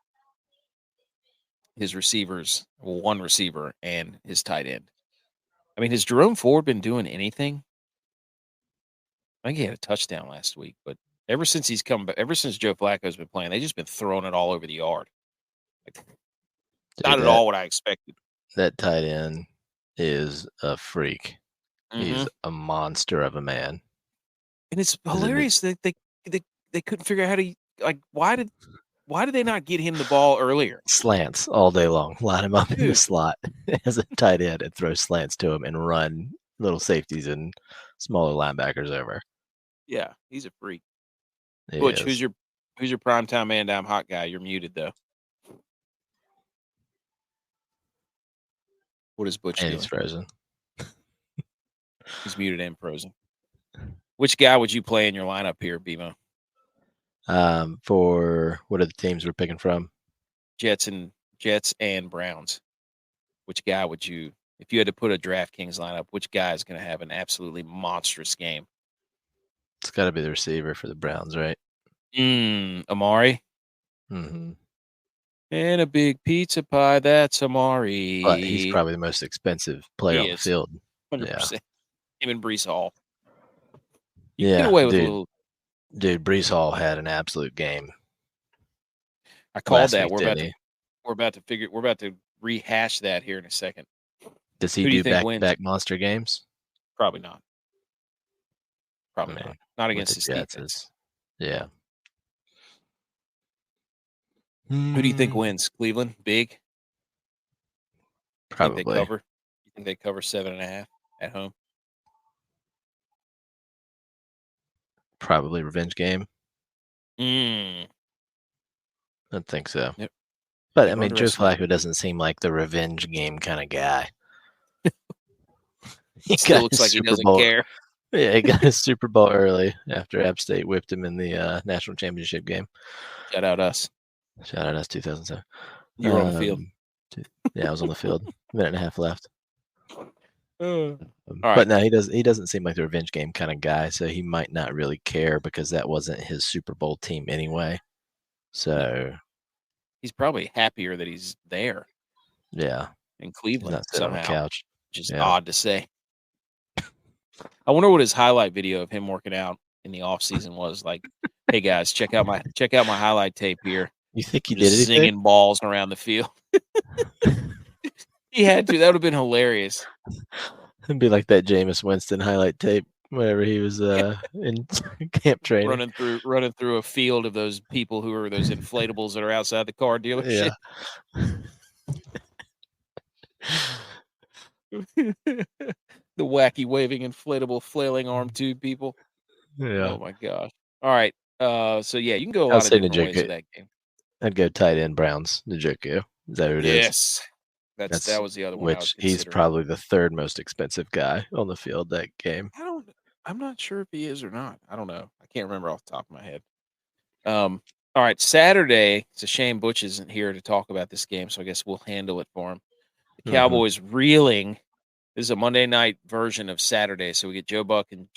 his receivers, one receiver, and his tight end. I mean, has Jerome Ford been doing anything? I think he had a touchdown last week, but ever since he's come back, ever since Joe Flacco's been playing, they've just been throwing it all over the yard. Like, not at all what I expected. That tight end is a freak. He's a monster of a man. And it's hilarious that they couldn't figure out how to why did they not get him the ball earlier? Slants all day long. Line him up in the slot as a tight end and throw slants to him and run little safeties and smaller linebackers over. Yeah, he's a freak. He Butch, is. who's your primetime man down hot guy? You're muted though. What is Butch doing? He's frozen. He's muted and frozen. Which guy would you play in your lineup here, BMO? For what are the teams we're picking from? Jets and Browns. Which guy would you, if you had to put a DraftKings lineup, which guy is going to have an absolutely monstrous game? It's got to be the receiver for the Browns, right? Amari. Mm-hmm. And a big pizza pie. That's Amari. But he's probably the most expensive player on the field. 100%. Yeah. Him and Brees Hall. You get away with a little. Dude, Brees Hall had an absolute game. I called that. We're about to rehash that here in a second. Does he do back-to-back monster games? Probably not. Probably not. Not against the defense. Yeah. Who do you think wins? Cleveland? Big? Probably. You think they cover 7.5 at home? Probably revenge game. I think so. Yep. But I mean, Joe Flacco doesn't seem like the revenge game kind of guy. He still looks like he doesn't care. Yeah, he got his Super Bowl early after App State whipped him in the national championship game. Shout out us. 2007. You were on the field. Yeah, I was on the field. A minute and a half left. Right. But no, he doesn't seem like the revenge game kind of guy, so he might not really care because that wasn't his Super Bowl team anyway. So he's probably happier that he's there. Yeah. In Cleveland, not sitting on the couch. Which is odd to say. I wonder what his highlight video of him working out in the off season was like. Hey guys, check out my highlight tape here. You think he did anything? Singing balls around the field. He had to. That would have been hilarious. It'd be like that Jameis Winston highlight tape whenever he was in camp training. Running through a field of those people who are those inflatables that are outside the car dealership. Yeah. The wacky waving inflatable flailing arm tube people. Yeah. Oh my gosh. All right. So yeah, you can go a lot of different ways with that game. I'd go tight end Browns, Njoku. Is that who it is? Yes. That was the other one. Which he's probably the third most expensive guy on the field that game. I'm not sure if he is or not. I don't know. I can't remember off the top of my head. All right, Saturday. It's a shame Butch isn't here to talk about this game, so I guess we'll handle it for him. The Cowboys reeling. This is a Monday night version of Saturday, so we get Joe Buck and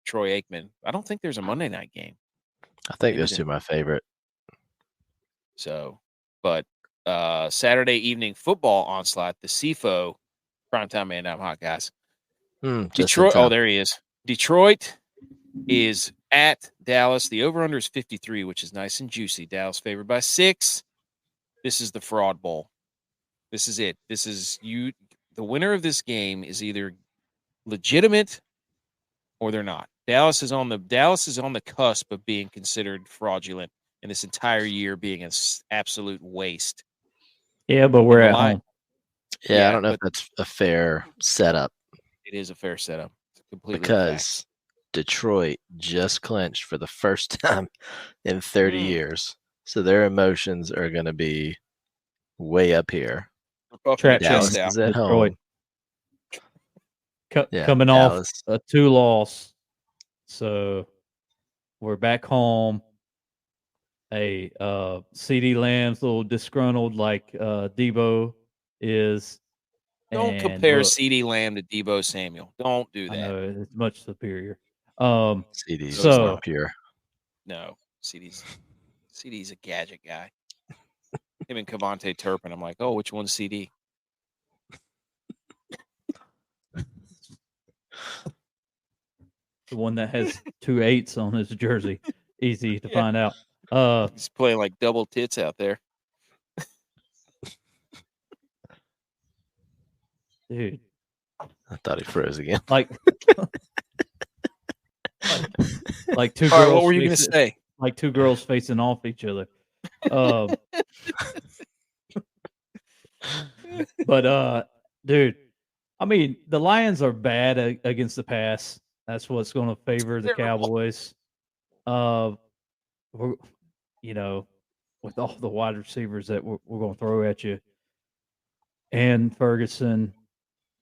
Troy Aikman. I don't think there's a Monday night game. I think those two are my favorite. So, but Saturday evening football onslaught, the CFO primetime man down hot guys. Detroit. Oh, there he is. Detroit is at Dallas. The over-under is 53, which is nice and juicy. Dallas favored by 6. This is the fraud bowl. This is it. This is you. The winner of this game is either legitimate or they're not. Dallas is on the cusp of being considered fraudulent, and this entire year being an absolute waste. Yeah, but we're And the at line- home. Yeah, I Yeah, don't know if but- that's a fair setup It is a fair setup. It's completely a fact. because Detroit just clinched for the first time in 30 Mm. years. So their emotions are going to be way up here. We're puffing Trap your chest Dallas out. is at Detroit. home. Yeah, Coming Dallas. off a 2-loss. So we're back home. Hey, CD Lamb's a little disgruntled like Debo is. Don't And compare look, CeeDee Lamb to Debo Samuel. Don't do I that. know it's much superior. CD's So- just not pure. No, CD's a gadget guy. Him and Cavante Turpin. I'm like, oh, which one's CD? the one that has 2 8s on his jersey, easy to Yeah. find out. He's playing like double tits out there. Dude, I thought he froze again. like two All right, girls. what were you going to facing- say? Like 2 girls facing off each other. But dude, I mean, the Lions are bad against the pass. That's what's going to favor the Terrible. Cowboys. We're, with all the wide receivers that we're going to throw at you, and Ferguson,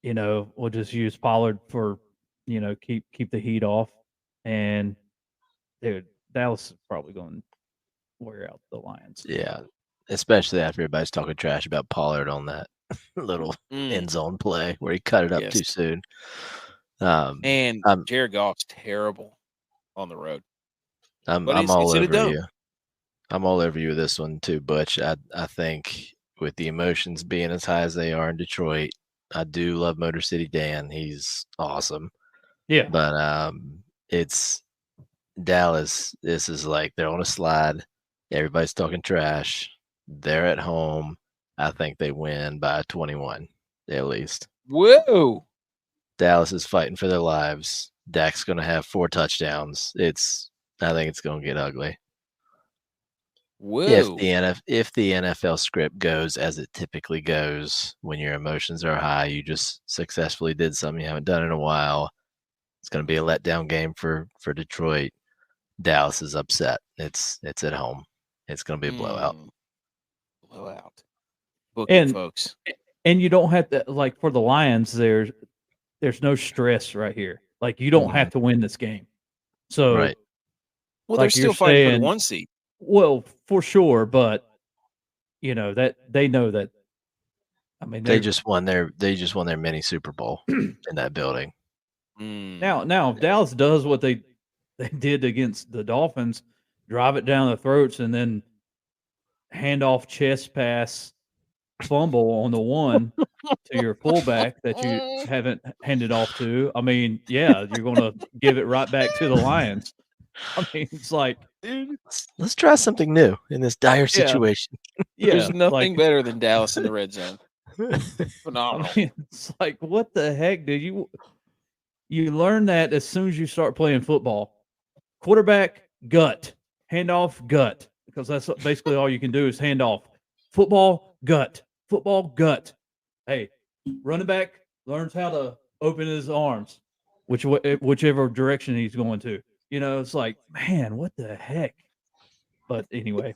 we'll just use Pollard for, keep the heat off. And dude, Dallas is probably going to wear out the Lions. Yeah, especially after everybody's talking trash about Pollard on that little Mm. end zone play where he cut it up Yes. too soon. And I'm- Jared Goff's terrible on the road. I'm But it's all in a over dome. you. I'm all over you with this one too, Butch. I think with the emotions being as high as they are in Detroit, I do love Motor City Dan. He's awesome. Yeah. But it's Dallas. This is like they're on a slide. Everybody's talking trash. They're at home. I think they win by 21 at least. Whoa. Dallas is fighting for their lives. Dak's going to have 4 touchdowns. I think it's going to get ugly. Whoa. If the NFL script goes as it typically goes, when your emotions are high, you just successfully did something you haven't done in a while. It's going to be a letdown game for Detroit. Dallas is upset. It's at home. It's going to be a blowout. Blowout. Book it, And- folks. And you don't have to, like, for the Lions, there's no stress right here. Like, you don't have to win this game. So, Right. Well, like they're you're still fighting for saying- the 1 seed. well, for sure, but that they know that. I mean, They they're- just won their mini Super Bowl in that building. Mm. now if Dallas does what they did against the Dolphins, drive it down the throats and then hand off chest pass fumble on the one to your fullback that you haven't handed off to. I mean, yeah, you're going to give it right back to the Lions. I mean, it's like, Let's try something new in this dire situation. yeah, There's nothing like, better than Dallas in the red zone. I Phenomenal. mean, it's like, what the heck did you learn that as soon as you start playing football? Quarterback, gut, handoff, gut, because that's basically all you can do is hand off. Football, gut. Hey, running back learns how to open his arms, whichever direction he's going to. It's like, man, what the heck? But anyway,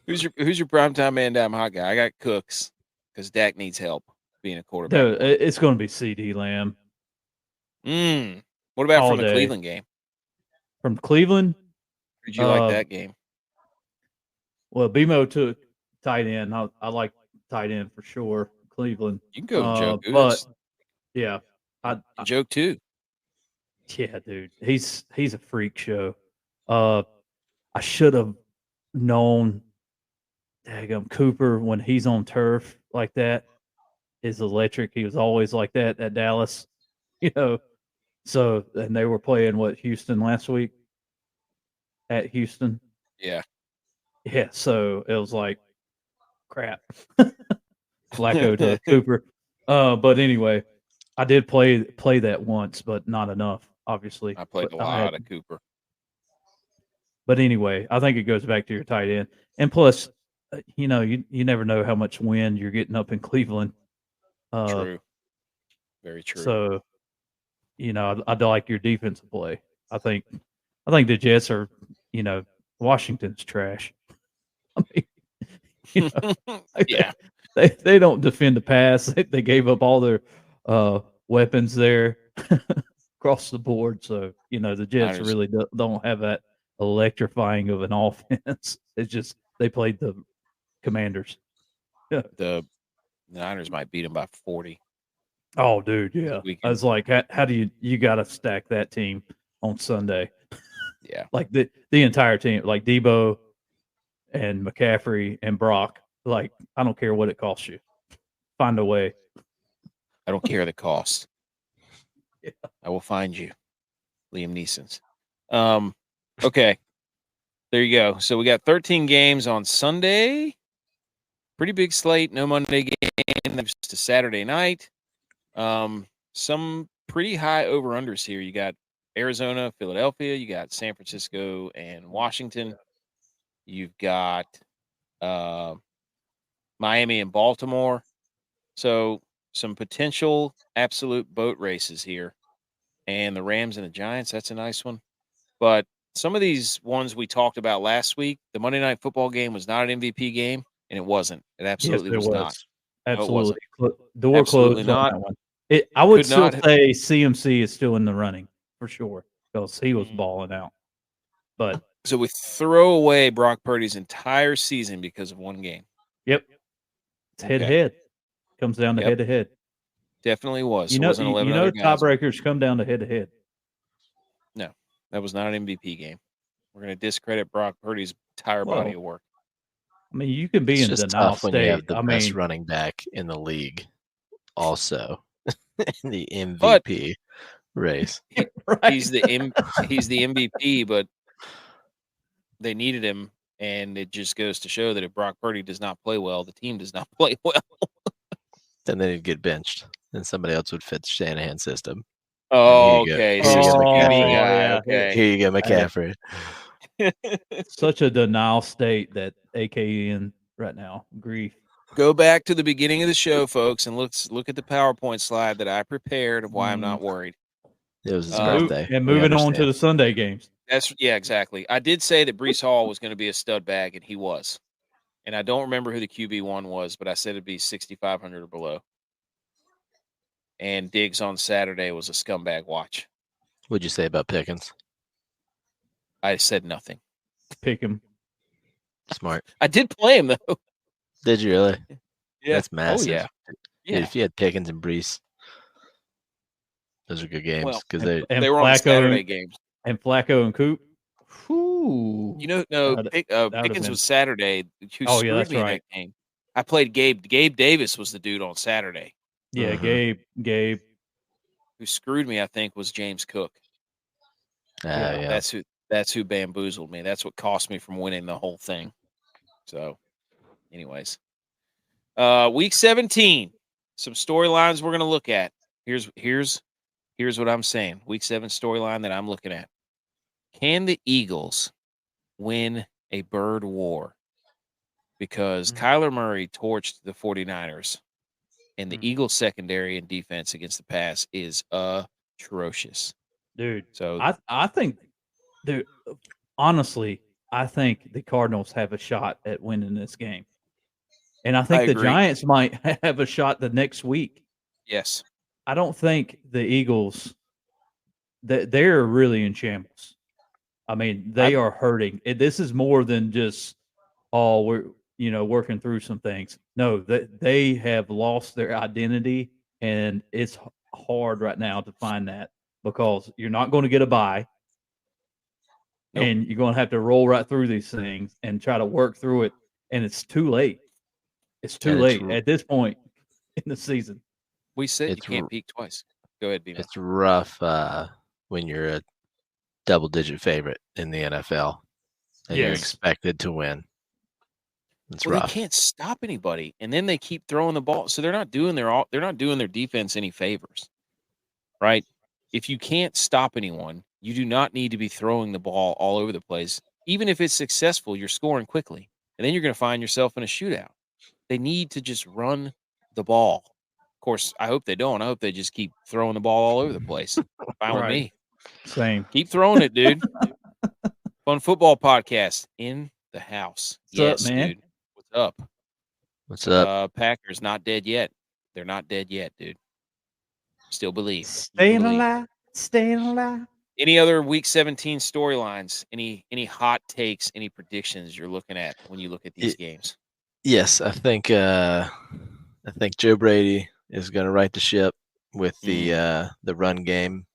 Who's your primetime man down hot guy? I got Cooks because Dak needs help being a quarterback. dude, it's going to be CD Lamb What about all from the day. Cleveland game? From Cleveland. Did you like that game? Well, BMO took tight end. I like tight end for sure. Cleveland. You can go Joe Goose. But yeah, Joke too. yeah, dude, he's a freak show. I should have known. Daggum Cooper when he's on turf like that is electric. He was always like that at Dallas, So and they were playing Houston last week at Houston. Yeah. Yeah, so it was like crap. Flacco to Cooper. But anyway, I did play that once, but not enough, obviously. I played But a lot of Cooper. But anyway, I think it goes back to your tight end, and plus, you never know how much wind you're getting up in Cleveland. True. Very true. So, I'd like your defensive play. I think the Jets are, Washington's trash. I mean, Yeah. they don't defend the pass. They gave up all their weapons there across the board. So the Jets really don't have that electrifying of an offense. It's just they played the Commanders. The Niners might beat them by 40. Oh, dude, yeah. I was like, how do you got to stack that team on Sunday? Yeah, like the entire team, like Debo and McCaffrey and Brock. Like, I don't care what it costs you, find a way. I don't care the cost. Yeah. I will find you, Liam Neeson's. Okay, there you go. So we got 13 games on Sunday. Pretty big slate. No Monday game. Just a Saturday night. Some pretty high over-unders here. You got Arizona, Philadelphia. You got San Francisco and Washington. You've got Miami and Baltimore. So some potential absolute boat races here. And the Rams and the Giants, that's a nice one. But some of these ones we talked about last week, the Monday Night Football game was not an MVP game, and it wasn't. It absolutely was not. Absolutely. No, it Door absolutely closed not. on that one. I would Could still not say CMC is still in the running for sure because he was Mm. balling out. But So we throw away Brock Purdy's entire season because of one game. yep, it's head to head. Comes down to head to head. Definitely was. You So it know, wasn't 11 other guys. tiebreakers come down to head to head. No, that was not an MVP game. We're going to discredit Brock Purdy's entire body of work. I mean, you can be It's in just denial tough when state. you have the best running back in the league, also in the MVP race. Right. He's the MVP, but they needed him, and it just goes to show that if Brock Purdy does not play well, the team does not play well. Then they'd get benched, and somebody else would fit the Shanahan system. Oh, okay. Here you go, McCaffrey. Yeah. Okay. Here you go, McCaffrey. Such a denial state that AK in right now. Grief. Go back to the beginning of the show, folks, and look at the PowerPoint slide that I prepared of why I'm not worried. It was his birthday. And moving on to the Sunday games. Exactly. I did say that Breece Hall was going to be a stud bag, and he was. And I don't remember who the QB1 was, but I said it'd be 6,500 or below. And Diggs on Saturday was a scumbag watch. What'd you say about Pickens? I said nothing. Pick him. Smart. I did play him, though. Did you really? Yeah. That's massive. Oh, yeah. Dude, if you had Pickens and Breece, those are good games because they were on the Saturday games. And Flacco and Coop. Whew. Pickens was Saturday. Who screwed me in that game? I played Gabe. Gabe Davis was the dude on Saturday. Yeah, Gabe. Who screwed me, I think, was James Cook. Yeah. That's who bamboozled me. That's what cost me from winning the whole thing. So, anyways. Week 17. Some storylines we're gonna look at. Here's what I'm saying. Week 7 storyline that I'm looking at. Can the Eagles win a bird war? Because Kyler Murray torched the 49ers, and the Eagles secondary and defense against the pass is atrocious. Dude, so I think, dude, honestly, I think the Cardinals have a shot at winning this game. And I think the Giants might have a shot the next week. Yes. I don't think the Eagles, they're really in shambles. I mean, they are hurting. This is more than just, we're working through some things. No, they have lost their identity, and it's hard right now to find that because you're not going to get a bye. Nope. And you're going to have to roll right through these things and try to work through it. And it's too late. It's too late at this point in the season. We said you can't peak twice. Go ahead, Beamer. It's rough when you're a double-digit favorite in the NFL and you're expected to win. It's rough. They can't stop anybody, and then they keep throwing the ball, so they're not doing their defense any favors. right? If you can't stop anyone, you do not need to be throwing the ball all over the place. Even if it's successful, you're scoring quickly. And then you're going to find yourself in a shootout. They need to just run the ball. Of course, I hope they don't. I hope they just keep throwing the ball all over the place. Fine with Right. me. Same. Keep throwing it, dude. Fun football podcast in the house. What's Yes, up, man? dude. What's up? What's up? Packers not dead yet. They're not dead yet, dude. Still believe. Staying Believe. alive. Staying alive. Any other Week 17 storylines? Any hot takes? Any predictions you're looking at when you look at these games? Yes, I think Joe Brady is going to right the ship with the run game.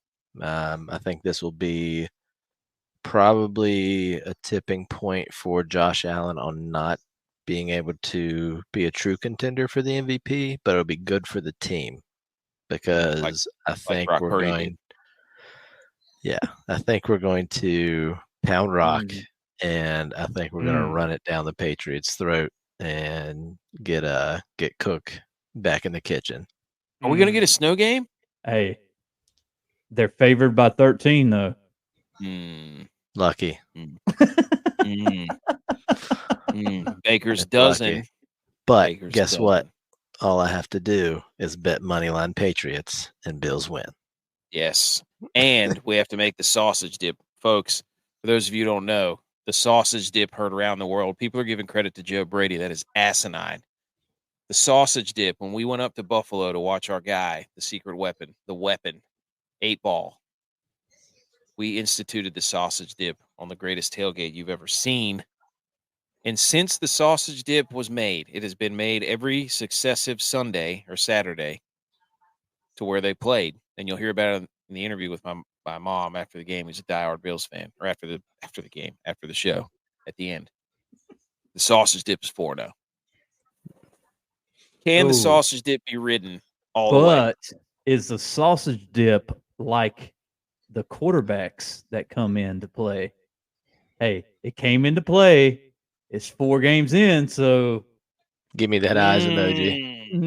I think this will be probably a tipping point for Josh Allen on not being able to be a true contender for the MVP, but it'll be good for the team because I think Brock we're Purdy going. did. Yeah, I think we're going to pound rock, and I think we're going to run it down the Patriots' throat and get Cook back in the kitchen. Are we going to get a snow game? Hey, they're favored by 13, though. Lucky. Baker's It's dozen. lucky. But Baker's guess dozen. what? All I have to do is bet moneyline Patriots, and Bills win. Yes. And we have to make the sausage dip. Folks, for those of you who don't know, the sausage dip heard around the world. People are giving credit to Joe Brady. That is asinine. The sausage dip, when we went up to Buffalo to watch our guy, the secret weapon, 8-ball, we instituted the sausage dip on the greatest tailgate you've ever seen. And since the sausage dip was made, it has been made every successive Sunday or Saturday to where they played. And you'll hear about it in the interview with my mom after the game. He's a diehard Bills fan, or after the game, after the show, at the end. The sausage dip is 4-0. Can the sausage dip be ridden all the way? But is the sausage dip like the quarterbacks that come into play? Hey, it came into play. It's 4 games in, so give me that eyes emoji.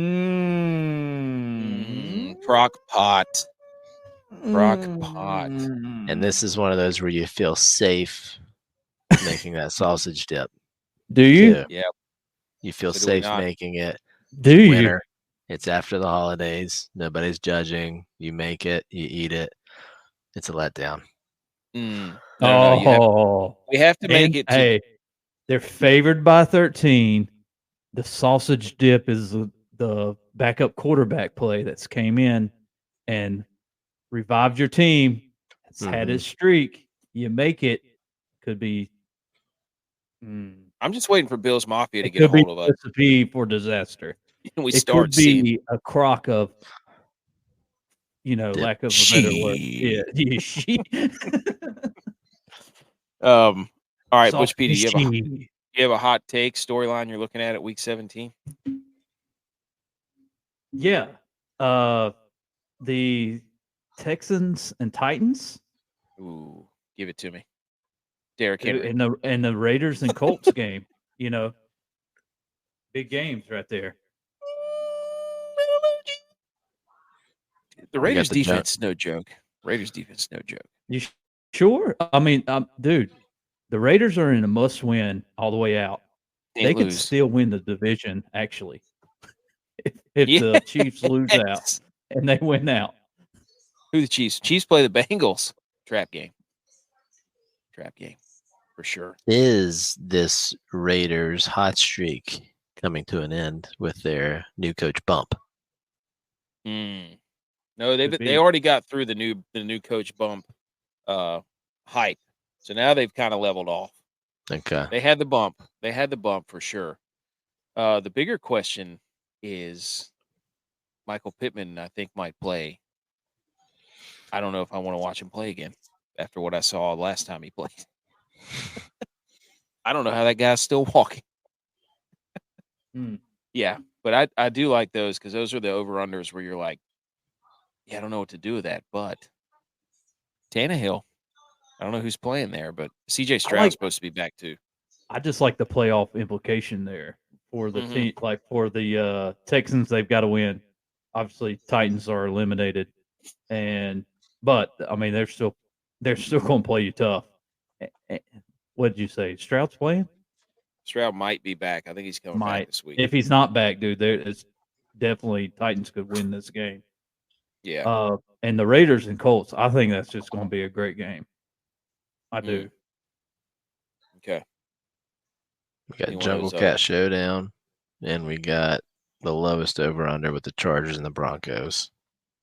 Crock pot. And this is one of those where you feel safe making that sausage dip. Do you? Too. Yeah. You feel So do we safe not? making it. Do you? Winter. It's after the holidays. Nobody's judging. You make it. You eat it. It's a letdown. No, we have to make it. Hey, they're favored by 13. The sausage dip is the backup quarterback play that's came in and revived your team. It's had its streak. You make it. Could be. I'm just waiting for Bills Mafia to get a hold of us. Recipe for disaster. We it start could be seeing a crock of, lack of a better word. Yeah. All right, Soft Butch Petey, you have a hot take storyline you're looking at Week 17? Yeah. The Texans and Titans. Ooh, give it to me. Derrick Henry. And the Raiders and Colts game, big games right there. The Raiders defense is no joke. You sure? I mean, dude, the Raiders are in a must-win all the way out. They could still win the division, actually, if the Chiefs lose out and they win out. Who the Chiefs? Chiefs play the Bengals. Trap game, for sure. Is this Raiders hot streak coming to an end with their new coach bump? No, they already got through the new coach bump hype. So now they've kind of leveled off. Okay. They had the bump for sure. The bigger question is Michael Pittman, I think, might play. I don't know if I want to watch him play again after what I saw last time he played. I don't know how that guy's still walking. Yeah, but I do like those because those are the over-unders where you're like, yeah, I don't know what to do with that. But Tannehill, I don't know who's playing there, but CJ Stroud's supposed to be back too. I just like the playoff implication there for the team, like for the Texans. They've got to win. Obviously, Titans are eliminated. But I mean, they're still going to play you tough. What did you say? Stroud's playing? Stroud might be back. I think he's coming back this week. If he's not back, dude, it's definitely Titans could win this game. Yeah. And the Raiders and Colts, I think that's just going to be a great game. I do. Okay. We got Any one of Jungle those Cat others. Showdown, and we got the lowest over under with the Chargers and the Broncos.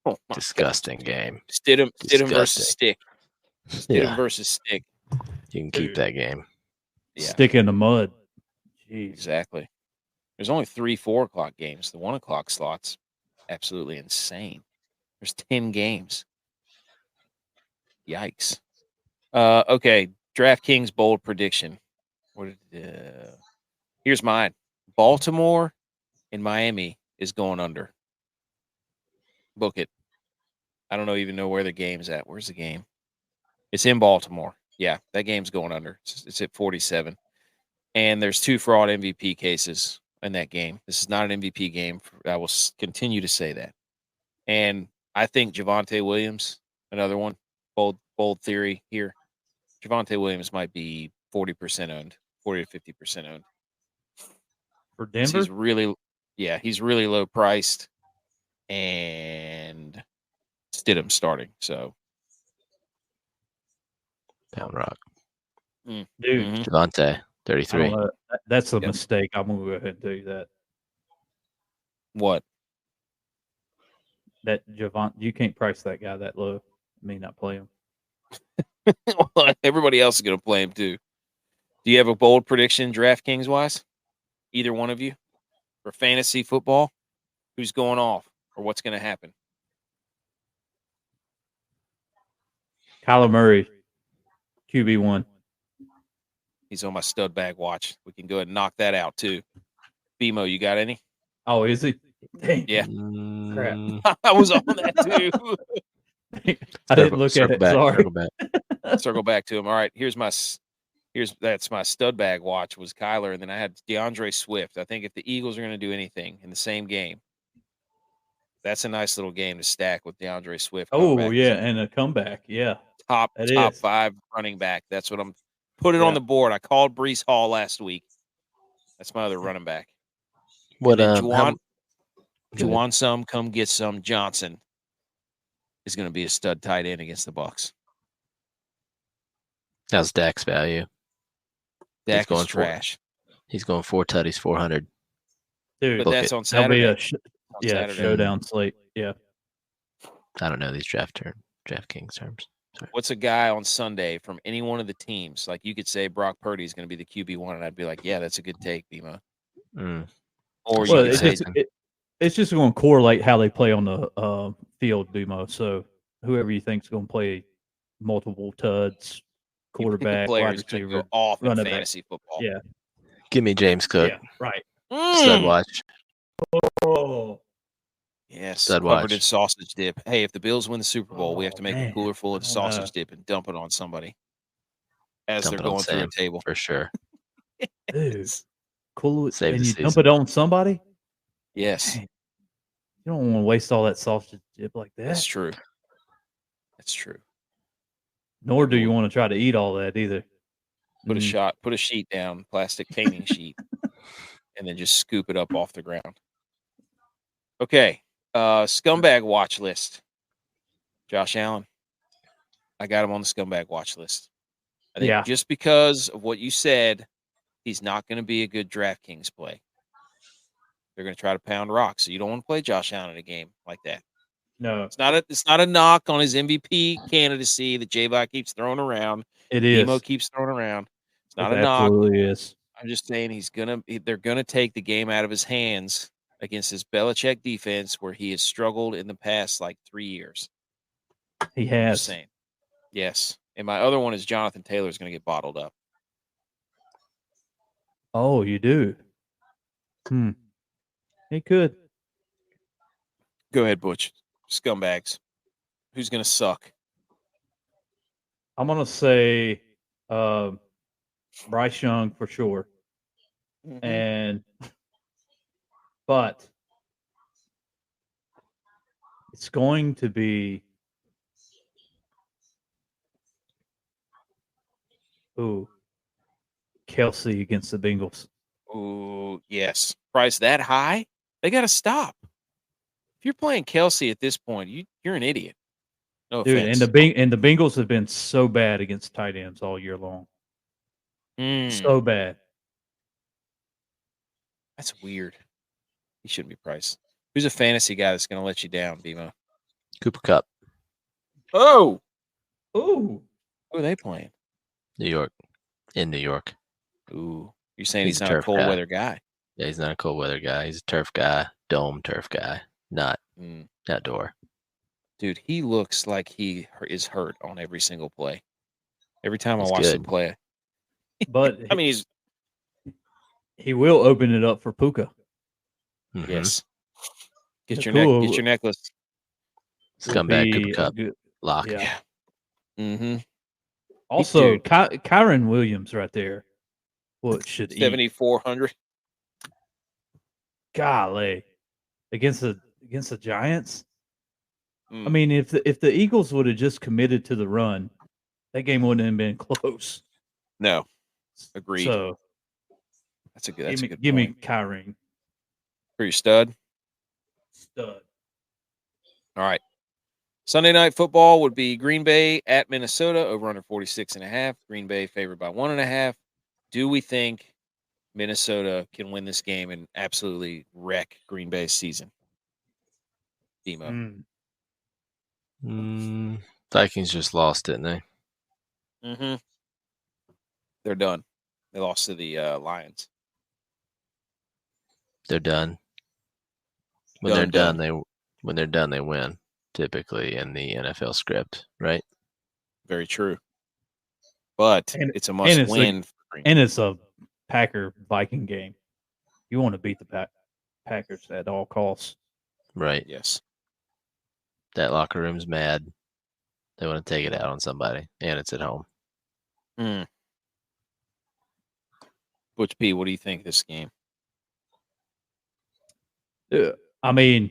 Oh my Disgusting God. game. Stidham versus Disgusting. Stick. Stidham versus Stick. You can keep that game. Yeah. Stick in the mud. Jeez. Exactly. There's only 3 4 o'clock games. The 1 o'clock slot's absolutely insane. There's 10 games. Yikes. Okay. DraftKings bold prediction. Here's mine. Baltimore and Miami is going under. Book it. I don't even know where the game's at. Where's the game? It's in Baltimore. Yeah, that game's going under. It's at 47. And there's 2 fraud MVP cases in that game. This is not an MVP game. I will continue to say that. And I think Javonte Williams, another one, bold theory here. Javonte Williams might be 40% owned, 40 to 50% owned. For Denver? He's really low priced. And Stidham starting. So Pound Rock. Dude, Javonte, 33. That's a mistake. I'm going to go ahead and tell you that. What? That Javonte, you can't price that guy that low. I mean, not play him. Well, everybody else is going to play him too. Do you have a bold prediction, DraftKings wise? Either one of you for fantasy football? Who's going off or what's going to happen? Kyler Murray, QB1. He's on my stud bag watch. We can go ahead and knock that out too. BMO, you got any? Oh, is he? Dang. Yeah. Crap. I was on that too. I didn't look at it. Sorry. Circle back to him. All right. That's my stud bag watch was Kyler, and then I had DeAndre Swift. I think if the Eagles are going to do anything in the same game, that's a nice little game to stack with DeAndre Swift. Oh yeah, and a comeback. Yeah, top 5 running back. That's what I'm putting on the board. I called Breece Hall last week. That's my other running back. What Juwan some, come get some. Johnson is going to be a stud tight end against the Bucs. How's Dak's value? Dak is trash. He's going 4 tutties, 400. Dude, but that's on Saturday. Saturday. Showdown slate. Yeah. I don't know these DraftKings terms. Sorry. What's a guy on Sunday from any one of the teams? Like you could say Brock Purdy is going to be the QB1, and I'd be like, yeah, that's a good take, Bima. Or you could say it's just going to correlate how they play on the field, Bimo. So whoever you think is going to play multiple tuds, quarterback, wide receiver, off in fantasy football. Yeah. Give me James Cook. Yeah, right. Stud watch. Oh. Yes, Stud covered watch. in sausage dip. Hey, if the Bills win the Super Bowl, we have to make a cooler full of sausage dip and dump it on somebody as they're going through a table. For sure. Dude, cool. Save and the you season. dump it on somebody? Yes. Man, you don't want to waste all that sausage dip like that. That's true. That's true. Nor do you want to try to eat all that either. Put a sheet down, plastic painting sheet, and then just scoop it up off the ground. Okay. Scumbag watch list. Josh Allen. I got him on the scumbag watch list. I think just because of what you said, he's not going to be a good DraftKings play. They're going to try to pound rocks. So you don't want to play Josh Allen in a game like that. No. It's not a knock on his MVP candidacy that J-Bot keeps throwing around. It is. Emo keeps throwing around. It's not a absolutely knock. Is. I'm just saying they're gonna take the game out of his hands against his Belichick defense where he has struggled in the past like 3 years. He has. I'm just saying. Yes. And my other one is Jonathan Taylor is going to get bottled up. Oh, you do? He could. Go ahead, Butch. Scumbags. Who's going to suck? I'm going to say Bryce Young for sure. But it's going to be Ooh. Kelsey against the Bengals. Ooh, yes. Price that high? They got to stop. If you're playing Kelsey at this point, you're an idiot. No Dude, offense. and the Bengals have been so bad against tight ends all year long. So bad. That's weird. He shouldn't be priced. Who's a fantasy guy that's going to let you down, Bimo? Cooper Cup, Oh, Ooh. who are they playing? New York, in New York. Ooh, you're saying He's he's a not a turf cold guy. weather guy? Yeah, he's not a cold weather guy. He's a turf guy, dome turf guy, not outdoor. Dude, he looks like he is hurt on every single play. Every time He's I watch him good. play, But I mean, he will open it up for Puka. Mhm. yes. Get your Cool. get your necklace. Scumbag Cooper Be a Cup good- lock. Yeah. Mm-hmm. Also, Dude. Kyron Williams right there. What should eat? 7,400. Golly, against the Giants. Mm. I mean, if the Eagles would have just committed to the run, that game wouldn't have been close. No, agreed. So That's a good give point. me Kyron. For your stud. Stud. All right. Sunday night football would be Green Bay at Minnesota, over under 46.5. Green Bay favored by 1.5. Do we think Minnesota can win this game and absolutely wreck Green Bay's season? Demo. Vikings just lost, didn't they? Mm-hmm. They're done. They lost to the Lions. They're done. When they're done, they win. Typically in the NFL script, right? Very true. But it's a must win. And it's a Packer Viking game. You want to beat the Packers at all costs. Right. Yes. That locker room's mad. They want to take it out on somebody, and it's at home. Butch P, what do you think of this game? I mean,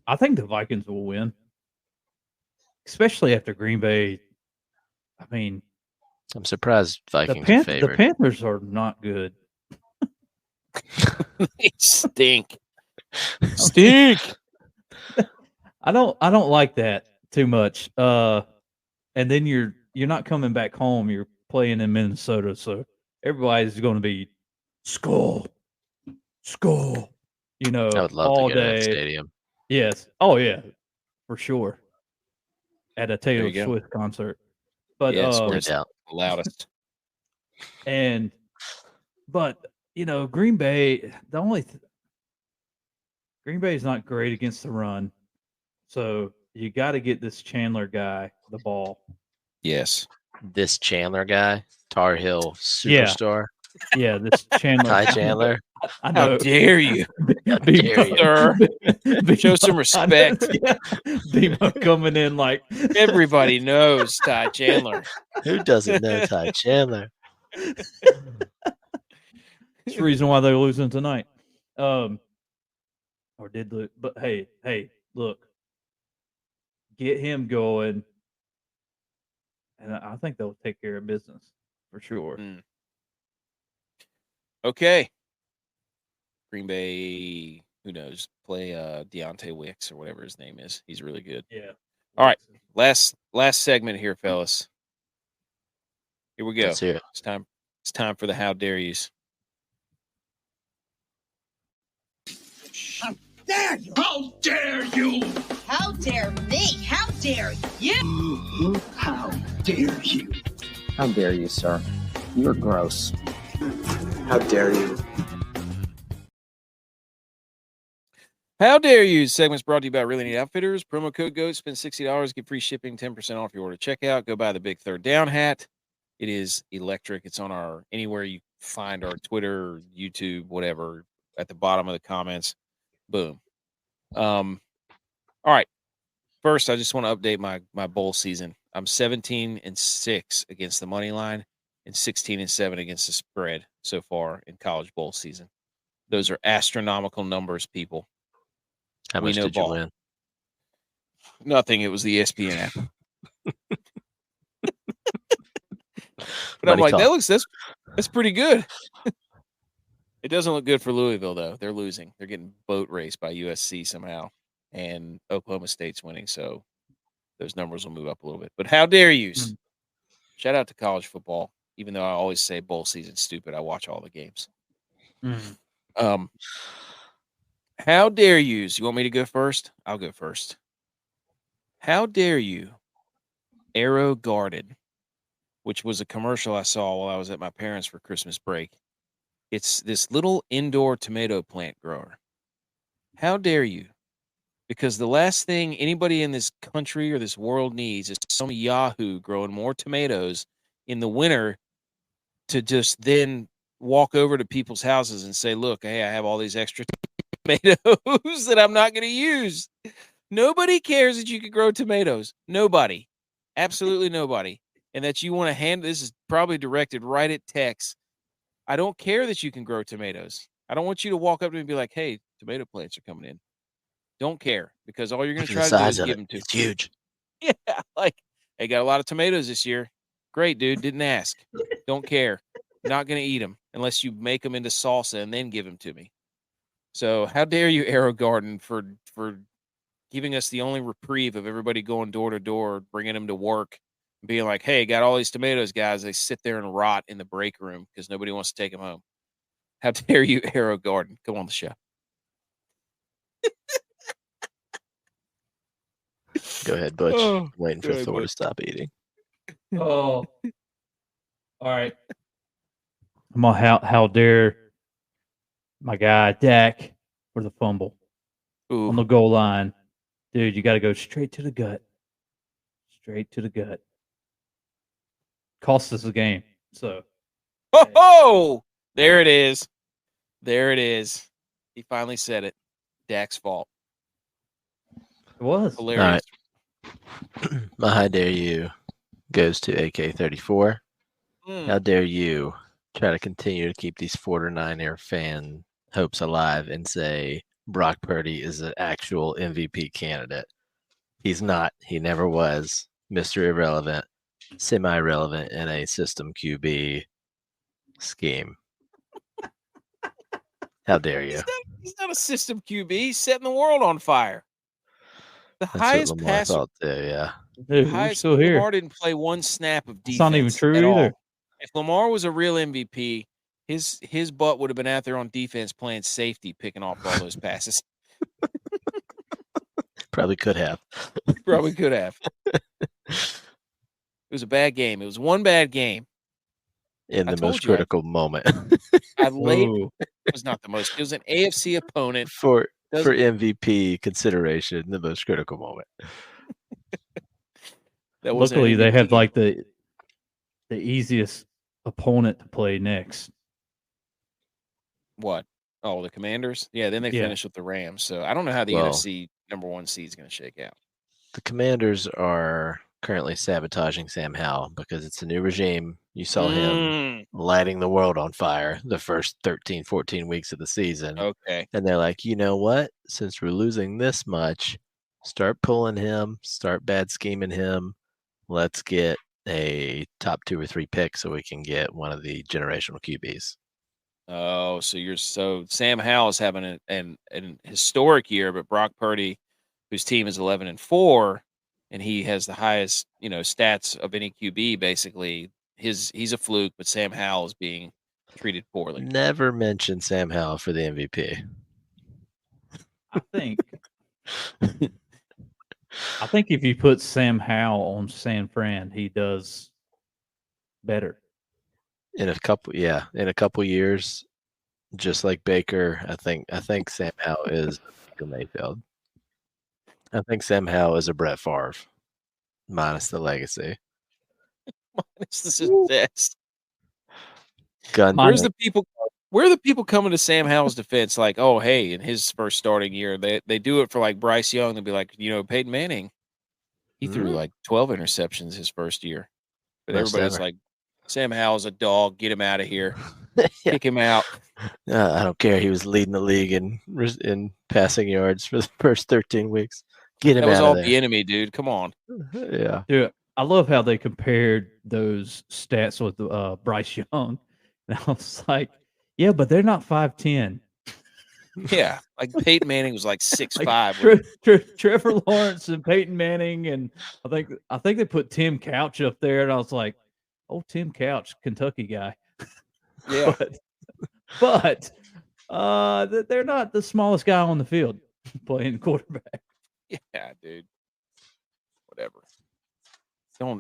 I think the Vikings will win, especially after Green Bay. I mean, I'm surprised Vikings are favored. The Panthers are not good. They stink. Stink. I don't like that too much. And then you're not coming back home. You're playing in Minnesota, so everybody's going to be skull. You know, I would love all to go to day. that stadium. Yes. Oh yeah, for sure. At a Taylor go. Swift concert. But yes, where No it's doubt. the loudest. But you know, Green Bay. Green Bay is not great against the run, so you got to get this Chandler guy the ball. Yes. This Chandler guy, Tar Heel superstar. Yeah, this Chandler. Ty Chandler. I know. How dare you? How dare you? Sir. Show some respect. Bimo coming in like everybody knows Ty Chandler. Who doesn't know Ty Chandler? It's the reason why they're losing tonight. Or did lose. But hey, look. Get him going. And I think they'll take care of business for sure. Okay. Green Bay, who knows? Play Deontay Wicks or whatever his name is. He's really good. Yeah. All right. Last segment here, fellas. Here we go. Let's hear it. It's time for the how dare yous. How dare you? How dare you? How dare me? How dare you? How dare you? How dare you, sir? You're gross. How dare you? How dare you? Segment's brought to you by Really Neat Outfitters. Promo code GOAT. Spend $60. Get free shipping, 10% off your order checkout. Go buy the big third down hat. It is electric. It's on our anywhere you find our Twitter, YouTube, whatever, at the bottom of the comments. Boom. All right. First, I just want to update my bowl season. I'm 17-6 against the money line and 16-7 against the spread so far in college bowl season. Those are astronomical numbers, people. How much did you win? Nothing. It was the ESPN app. And I'm Money like, talks. that's pretty good. It doesn't look good for Louisville though. They're losing. They're getting boat raced by USC somehow, and Oklahoma State's winning. So those numbers will move up a little bit. But how dare you? Mm. Shout out to college football. Even though I always say bowl season's stupid, I watch all the games. How dare you? You want me to go first? I'll go first. How dare you? Arrow Garden, which was a commercial I saw while I was at my parents' for Christmas break. It's this little indoor tomato plant grower. How dare you? Because the last thing anybody in this country or this world needs is some yahoo growing more tomatoes in the winter to just then walk over to people's houses and say, look, hey, I have all these extra tomatoes that I'm not going to use. Nobody cares that you can grow tomatoes. Nobody. Absolutely nobody. And that you want to hand, this is probably directed right at Tex. I don't care that you can grow tomatoes. I don't want you to walk up to me and be like, hey, tomato plants are coming in. Don't care, because all you're going to Look at try the to do is size of give it. them to It's huge. Yeah, like, hey, got a lot of tomatoes this year. Great, dude. Didn't ask. Don't care. Not going to eat them unless you make them into salsa and then give them to me. So how dare you, Arrow Garden, for giving us the only reprieve of everybody going door to door, bringing them to work, and being like, hey, got all these tomatoes, guys. They sit there and rot in the break room because nobody wants to take them home. How dare you, Arrow Garden? Come on the show. Go ahead, Butch. Oh, Waiting go for ahead, Thor to Butch. stop eating. Oh, all right. I'm on how dare my guy Dak for the fumble on the Ooh. goal line, dude. You got to go straight to the gut. Straight to the gut. Cost us the game. So Oh, there it is. There it is. He finally said it. Dak's fault. it was Hilarious. My how dare you goes to AK-34. How dare you try to continue to keep these 49er fan hopes alive and say Brock Purdy is an actual MVP candidate. He's not. He never was. Mr. Irrelevant, semi-relevant in a system QB scheme. How dare you? He's not a system QB. He's setting the world on fire. The That's highest what Lamar passer. thought too, yeah. dude. We're still here. Lamar didn't play one snap of defense. It's not even true at either. all. If Lamar was a real MVP, his butt would have been out there on defense playing safety, picking off all those passes. Probably could have. Probably could have. It was a bad game. It was one bad game. In I the told most you, critical moment. I laid. Ooh. It was not the most. It was an AFC opponent. for Doesn't- MVP consideration, the most critical moment. That wasn't Luckily, an they MVP have game. like the easiest opponent to play next. What? Oh, the Commanders? Yeah, then they Yeah. finish with the Rams. So I don't know how the Well- NFC number 1 seed is going to shake out. The Commanders are currently sabotaging Sam Howell because it's a new regime. You saw him lighting the world on fire the first 13, 14 weeks of the season. Okay. And they're like, you know what? Since we're losing this much, start pulling him, start bad scheming him. Let's get a top 2 or 3 pick so we can get one of the generational QBs. Oh, so Sam Howell is having an historic year, but Brock Purdy, whose team is 11-4, and he has the highest, stats of any QB, basically. He's a fluke, but Sam Howell is being treated poorly. Never mention Sam Howell for the MVP. I think. I think if you put Sam Howell on San Fran, he does better. In a couple years, just like Baker, I think Sam Howell is Baker Mayfield. I think Sam Howell is a Brett Favre, minus the legacy. It's the success. Gun. Where are the people coming to Sam Howell's defense? Like, oh, hey, in his first starting year, they do it for like Bryce Young. They'll be like, Peyton Manning, he threw like 12 interceptions his first year. But Most everybody's ever. like, Sam Howell's a dog. Get him out of here. Yeah. Kick him out. I don't care. He was leading the league in passing yards for the first 13 weeks. Get him That was out all of there. the enemy, dude. Come on. Yeah. Dude, I love how they compared those stats with Bryce Young. And I was like, yeah, but they're not 5'10". Yeah, like Peyton Manning was like 6'5". Like Trevor Lawrence and Peyton Manning, and I think they put Tim Couch up there, and I was like, oh, Tim Couch, Kentucky guy. Yeah. but they're not the smallest guy on the field playing quarterback. Yeah, dude. Whatever.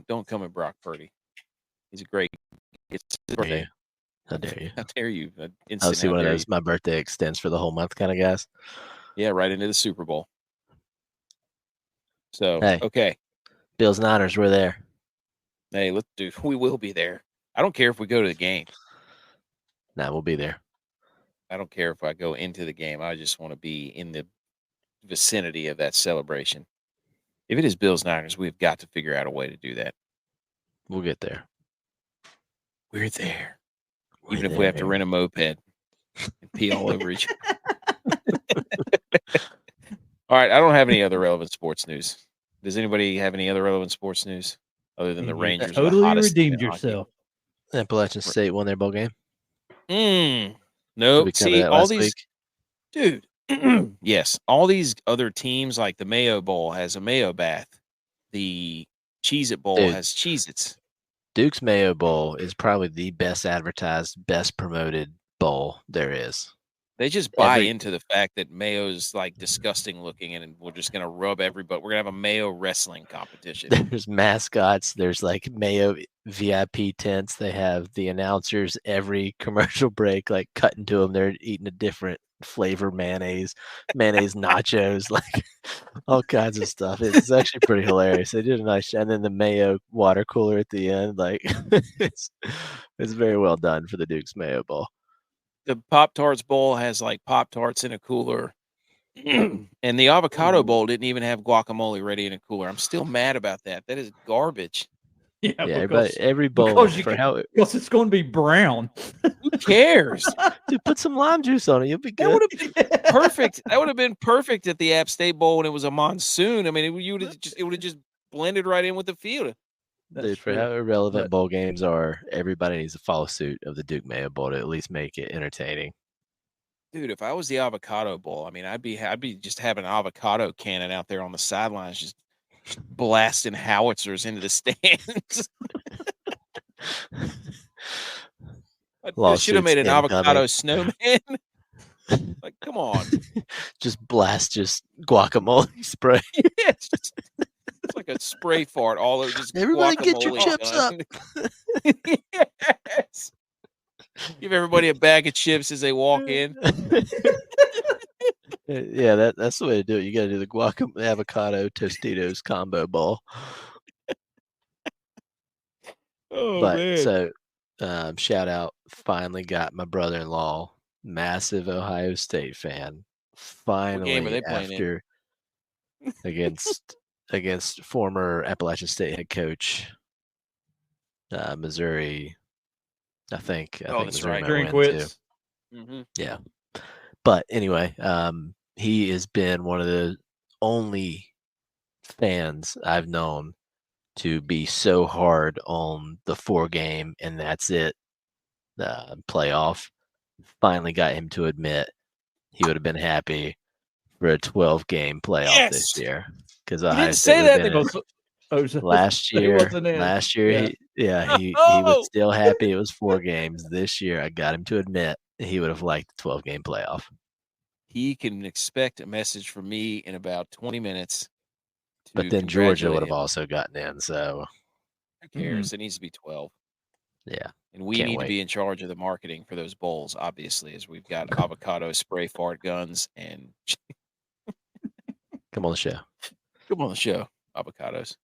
Don't come at Brock Purdy. He's a great. It's his birthday. How dare you? How dare you? I was one of those. My birthday extends for the whole month kind of guys. Yeah, right into the Super Bowl. So Hey. okay. Bills Niners, we're there. Hey, let's do. We will be there. I don't care if we go to the game. Nah, we'll be there. I don't care if I go into the game. I just want to be in the vicinity of that celebration. If it is Bills Niners, we've got to figure out a way to do that. We'll get there. We're there. Even if we have to rent a moped and pee all over each other. All right. I don't have any other relevant sports news. Does anybody have any other relevant sports news other than the Rangers? Totally redeemed yourself. Appalachian State won their bowl game. Nope. See, all these week? Dude. Yes. All these other teams, like the Mayo Bowl has a Mayo bath. The Cheez-It Bowl has Cheez-Its. Duke's Mayo Bowl is probably the best advertised, best promoted bowl there is. They just buy into the fact that Mayo's like disgusting looking, and we're just gonna rub everybody. We're gonna have a Mayo wrestling competition. There's mascots. There's like Mayo VIP tents. They have the announcers every commercial break, like cutting to them. They're eating a different flavor mayonnaise nachos, like all kinds of stuff. It's actually pretty hilarious. They did a nice job. And then the Mayo water cooler at the end, like it's very well done for the Duke's Mayo Bowl. The Pop-Tarts Bowl has like Pop-Tarts in a cooler. And the Avocado Bowl didn't even have guacamole ready in a cooler. I'm still mad about that. That is garbage. Yeah, every bowl because it's going to be brown. Who cares? Dude, put some lime juice on it. You'll be good. That would have been perfect. That would have been perfect at the App State Bowl when it was a monsoon. I mean, it would have just blended right in with the field. Dude, for how irrelevant bowl games are, everybody needs to follow suit of the Duke Mayo Bowl to at least make it entertaining. Dude, if I was the Avocado Bowl, I mean, I'd be just having an avocado cannon out there on the sidelines, just blasting howitzers into the stands. I should have made an avocado snowman. Like, come on. Just guacamole spray. Yeah, it's like a spray fart all over. Just everybody get your chips up. Yes. Give everybody a bag of chips as they walk in. Yeah, that's the way to do it. You got to do the guacamole avocado Tostitos combo bowl. Man. So shout out, finally got my brother-in-law, massive Ohio State fan. Finally, what game are they playing against former Appalachian State head coach, Missouri. I think that's Missouri right. might win too. Mm-hmm. Yeah, but anyway, he has been one of the only fans I've known to be so hard on the 4-game and that's it playoff. Finally got him to admit he would have been happy for a 12-game playoff this year, because I didn't say that last year. He was still happy it was 4 games. This year, I got him to admit he would have liked the 12-game playoff. He can expect a message from me in about 20 minutes. But then Georgia would have also gotten in, so who cares? It needs to be 12. Yeah. And we need to be in charge of the marketing for those bowls, obviously, as we've got avocado spray fart guns and come on the show. Come on the show, avocados.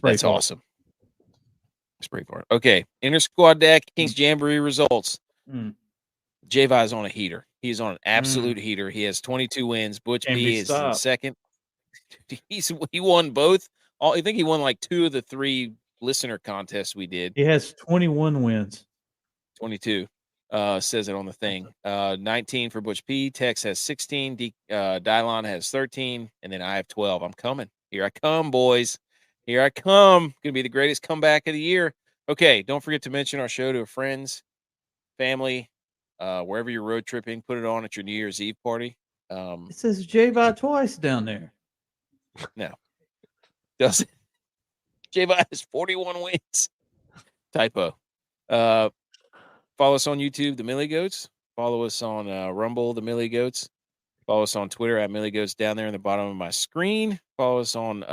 That's awesome. Spray fart. Okay, inter-squad deck Kings Jamboree results. J-Vi is on a heater. He's on an absolute heater. He has 22 wins. Butch B is in second. He won both. I think he won like 2 of the 3 listener contests we did. He has 21 wins. 22. Says it on the thing. 19 for Butch P. Tex has 16. Dylon has 13. And then I have 12. I'm coming. Here I come, boys. Here I come. Going to be the greatest comeback of the year. Okay, don't forget to mention our show to friends, family, wherever you're road tripping. Put it on at your New Year's Eve party. It says J-Bot twice down there. No. Does it? J-Bot has 41 wins. Typo. Follow us on YouTube, The Millie Goats. Follow us on Rumble, The Millie Goats. Follow us on Twitter at Millie Goats down there in the bottom of my screen. Follow us on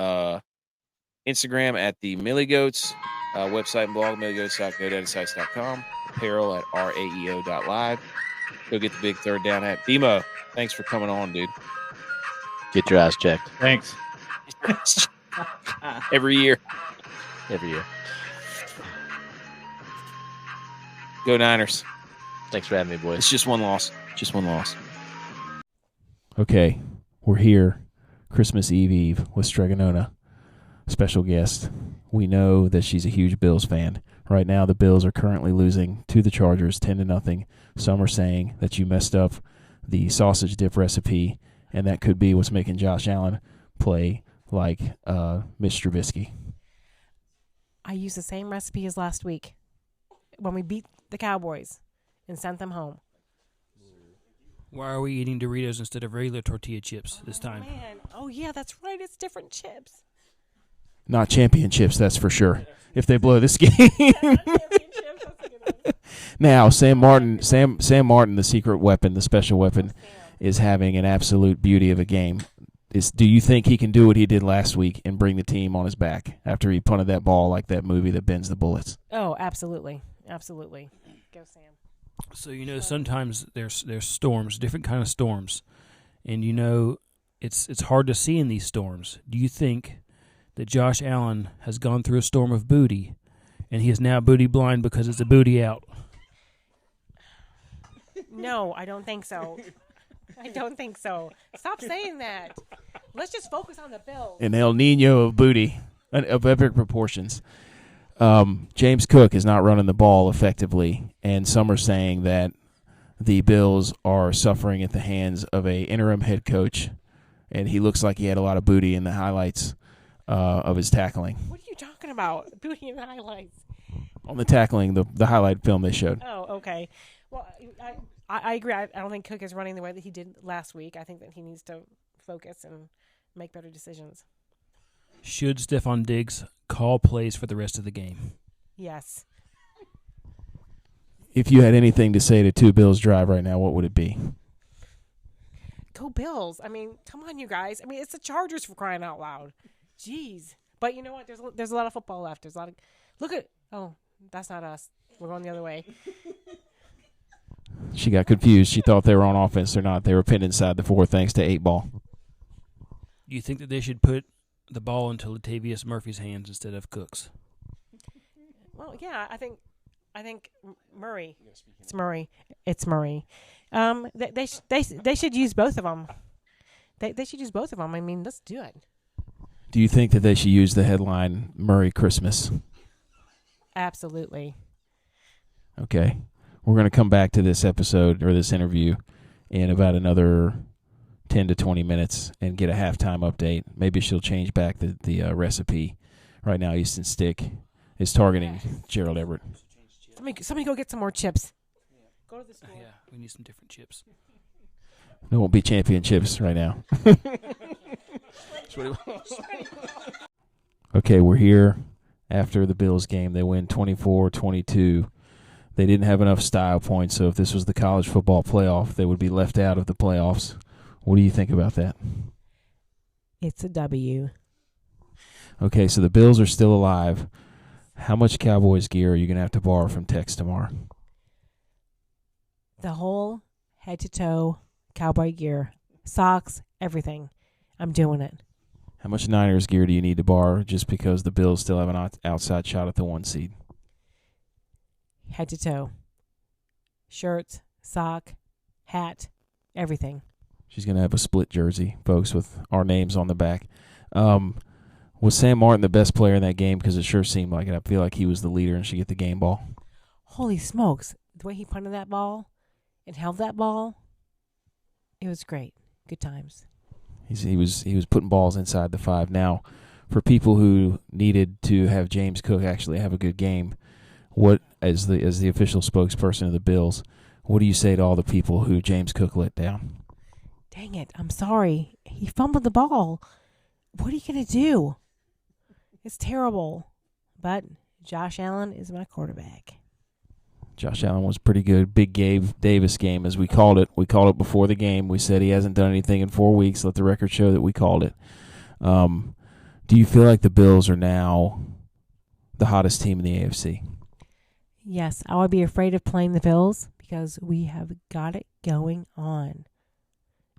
Instagram at The Millie Goats. Website and blog, milliegoats.godaddysites.com. Apparel at raeo.live. Go get the big third down at Demo. Thanks for coming on, dude. Get your ass checked Thanks. Every year. every year. Go Niners. Thanks for having me, boys. It's just one loss. Just one loss. Okay, we're here Christmas Eve with Stregonona. Special guest. We know that she's a huge Bills fan. Right now, the Bills are currently losing to the Chargers 10-0. Some are saying that you messed up the sausage dip recipe, and that could be what's making Josh Allen play like Mitch Trubisky. I used the same recipe as last week when we beat the Cowboys and sent them home. Why are we eating Doritos instead of regular tortilla chips this time? Man, oh yeah, that's right. It's different chips. Not championships, that's for sure. If they blow this game. Now, Sam Martin, the secret weapon, the special weapon, is having an absolute beauty of a game. Do you think he can do what he did last week and bring the team on his back after he punted that ball like that movie that bends the bullets? Oh, absolutely. Absolutely. Go, Sam. So, sometimes there's storms, different kind of storms. And, it's hard to see in these storms. Do you think that Josh Allen has gone through a storm of booty, and he is now booty blind because it's a booty out? No, I don't think so. I don't think so. Stop saying that. Let's just focus on the Bills. An El Nino of booty, of epic proportions. James Cook is not running the ball effectively, and some are saying that the Bills are suffering at the hands of a interim head coach, and he looks like he had a lot of booty in the highlights of his tackling. What are you talking about? Booty and highlights. On the tackling, the highlight film they showed. Oh, okay. Well, I agree. I don't think Cook is running the way that he did last week. I think that he needs to focus and make better decisions. Should Stephon Diggs call plays for the rest of the game? Yes. If you had anything to say to two Bills drive right now, what would it be? Go Bills. I mean, come on, you guys. I mean, it's the Chargers for crying out loud. Jeez. But you know what? There's a lot of football left. There's a lot of look at. Oh, that's not us. We're going the other way. She got confused. She thought they were on offense or not. They were pinned inside the 4 thanks to 8-ball. Do you think that they should put the ball into Latavius Murphy's hands instead of Cook's? Well, yeah, I think Murray. It's Murray. It's Murray. They should use both of them. They should use both of them. I mean, let's do it. Do you think that they should use the headline Murray Christmas? Absolutely. Okay. We're going to come back to this episode or this interview in about another 10 to 20 minutes and get a halftime update. Maybe she'll change back the recipe. Right now, Easton Stick is targeting Gerald Everett. Somebody go get some more chips. Go to the store. Yeah, we need some different chips. There won't be championships right now. Okay, we're here after the Bills game. They win 24-22. They didn't have enough style points, so if this was the college football playoff, they would be left out of the playoffs. What do you think about that? It's a W. Okay, so the Bills are still alive. How much Cowboys gear are you going to have to borrow from Tex tomorrow? The whole head-to-toe Cowboy gear. Socks, everything. I'm doing it. How much Niners gear do you need to borrow just because the Bills still have an outside shot at the 1 seed? Head to toe. Shirts, sock, hat, everything. She's going to have a split jersey, folks, with our names on the back. Was Sam Martin the best player in that game? Because it sure seemed like it. I feel like he was the leader and should get the game ball. Holy smokes. The way he punted that ball and held that ball, it was great. Good times. He was putting balls inside the 5. Now, for people who needed to have James Cook actually have a good game, what as the official spokesperson of the Bills, what do you say to all the people who James Cook let down? Dang it. I'm sorry. He fumbled the ball. What are you going to do? It's terrible. But Josh Allen is my quarterback. Josh Allen was pretty good. Big Gabe Davis game, as we called it. We called it before the game. We said he hasn't done anything in 4 weeks. Let the record show that we called it. Do you feel like the Bills are now the hottest team in the AFC? Yes, I would be afraid of playing the Bills because we have got it going on.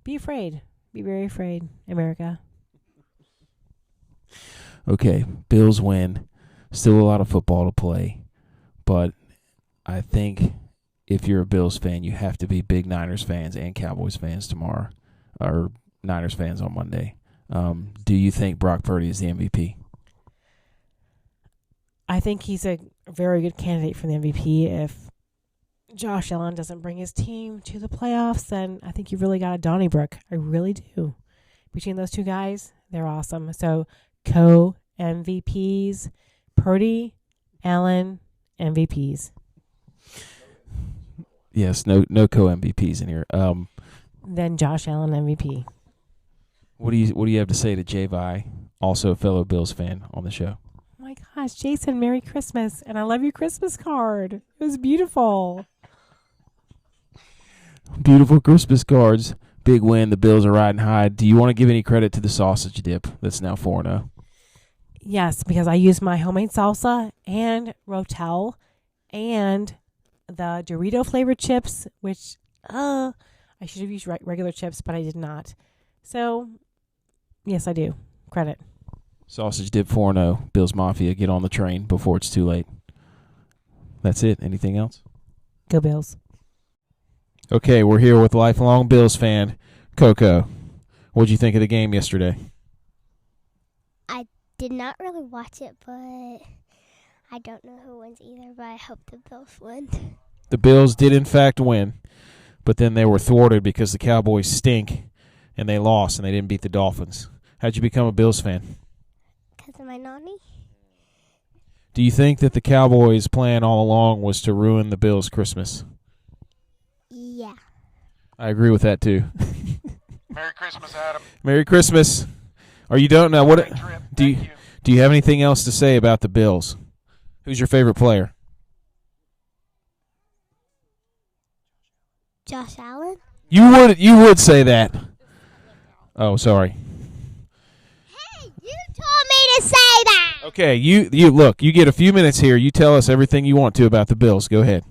Be afraid. Be very afraid, America. Okay, Bills win. Still a lot of football to play. But I think if you're a Bills fan, you have to be big Niners fans and Cowboys fans tomorrow, or Niners fans on Monday. Do you think Brock Purdy is the MVP? I think he's a very good candidate for the MVP. If Josh Allen doesn't bring his team to the playoffs, then I think you really got a Donnybrook. I really do. Between those two guys, they're awesome. So co-MVPs, Purdy, Allen, MVPs. Yes, no co-MVPs in here. Then Josh Allen MVP. What do you have to say to Javi, also a fellow Bills fan on the show? Oh my gosh, Jason, Merry Christmas. And I love your Christmas card. It was beautiful. Beautiful Christmas cards. Big win. The Bills are riding high. Do you want to give any credit to the sausage dip that's now 4-0? Yes, because I used my homemade salsa and Rotel and the Dorito flavored chips, which I should have used regular chips, but I did not. So, yes, I do. Credit. Sausage dip 4-0. Bills Mafia, get on the train before it's too late. That's it. Anything else? Go Bills. Okay, we're here with lifelong Bills fan, Coco. What'd you think of the game yesterday? I did not really watch it, but I don't know who wins either, but I hope the Bills win. The Bills did, in fact, win, but then they were thwarted because the Cowboys stink, and they lost, and they didn't beat the Dolphins. How'd you become a Bills fan? Because of my nanny. Do you think that the Cowboys' plan all along was to ruin the Bills' Christmas? Yeah. I agree with that, too. Merry Christmas, Adam. Merry Christmas. Are you done now? What do you have anything else to say about the Bills? Who's your favorite player? Josh Allen? You would say that. Oh, sorry. Hey, you told me to say that. Okay, you look. You get a few minutes here. You tell us everything you want to about the Bills. Go ahead.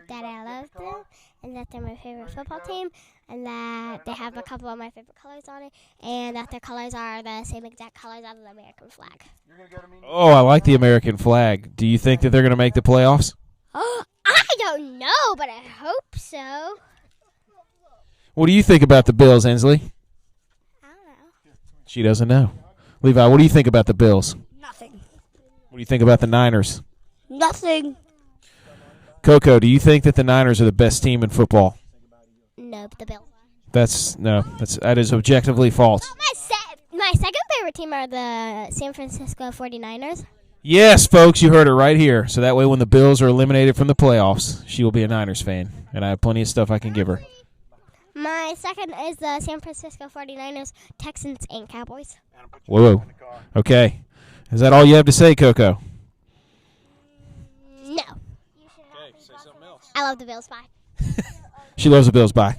That I love them, and that they're my favorite football team, and that they have a couple of my favorite colors on it, and that their colors are the same exact colors as the American flag. Oh, I like the American flag. Do you think that they're going to make the playoffs? Oh, I don't know, but I hope so. What do you think about the Bills, Ensley? I don't know. She doesn't know. Levi, what do you think about the Bills? Nothing. What do you think about the Niners? Nothing. Coco, do you think that the Niners are the best team in football? No, but the Bills. That is objectively false. My second favorite team are the San Francisco 49ers. Yes, folks, you heard it right here. So that way when the Bills are eliminated from the playoffs, she will be a Niners fan. And I have plenty of stuff I can give her. My second is the San Francisco 49ers, Texans, and Cowboys. Whoa. Okay. Is that all you have to say, Coco? No. I love the Bills. Bye. She loves the Bills. Bye.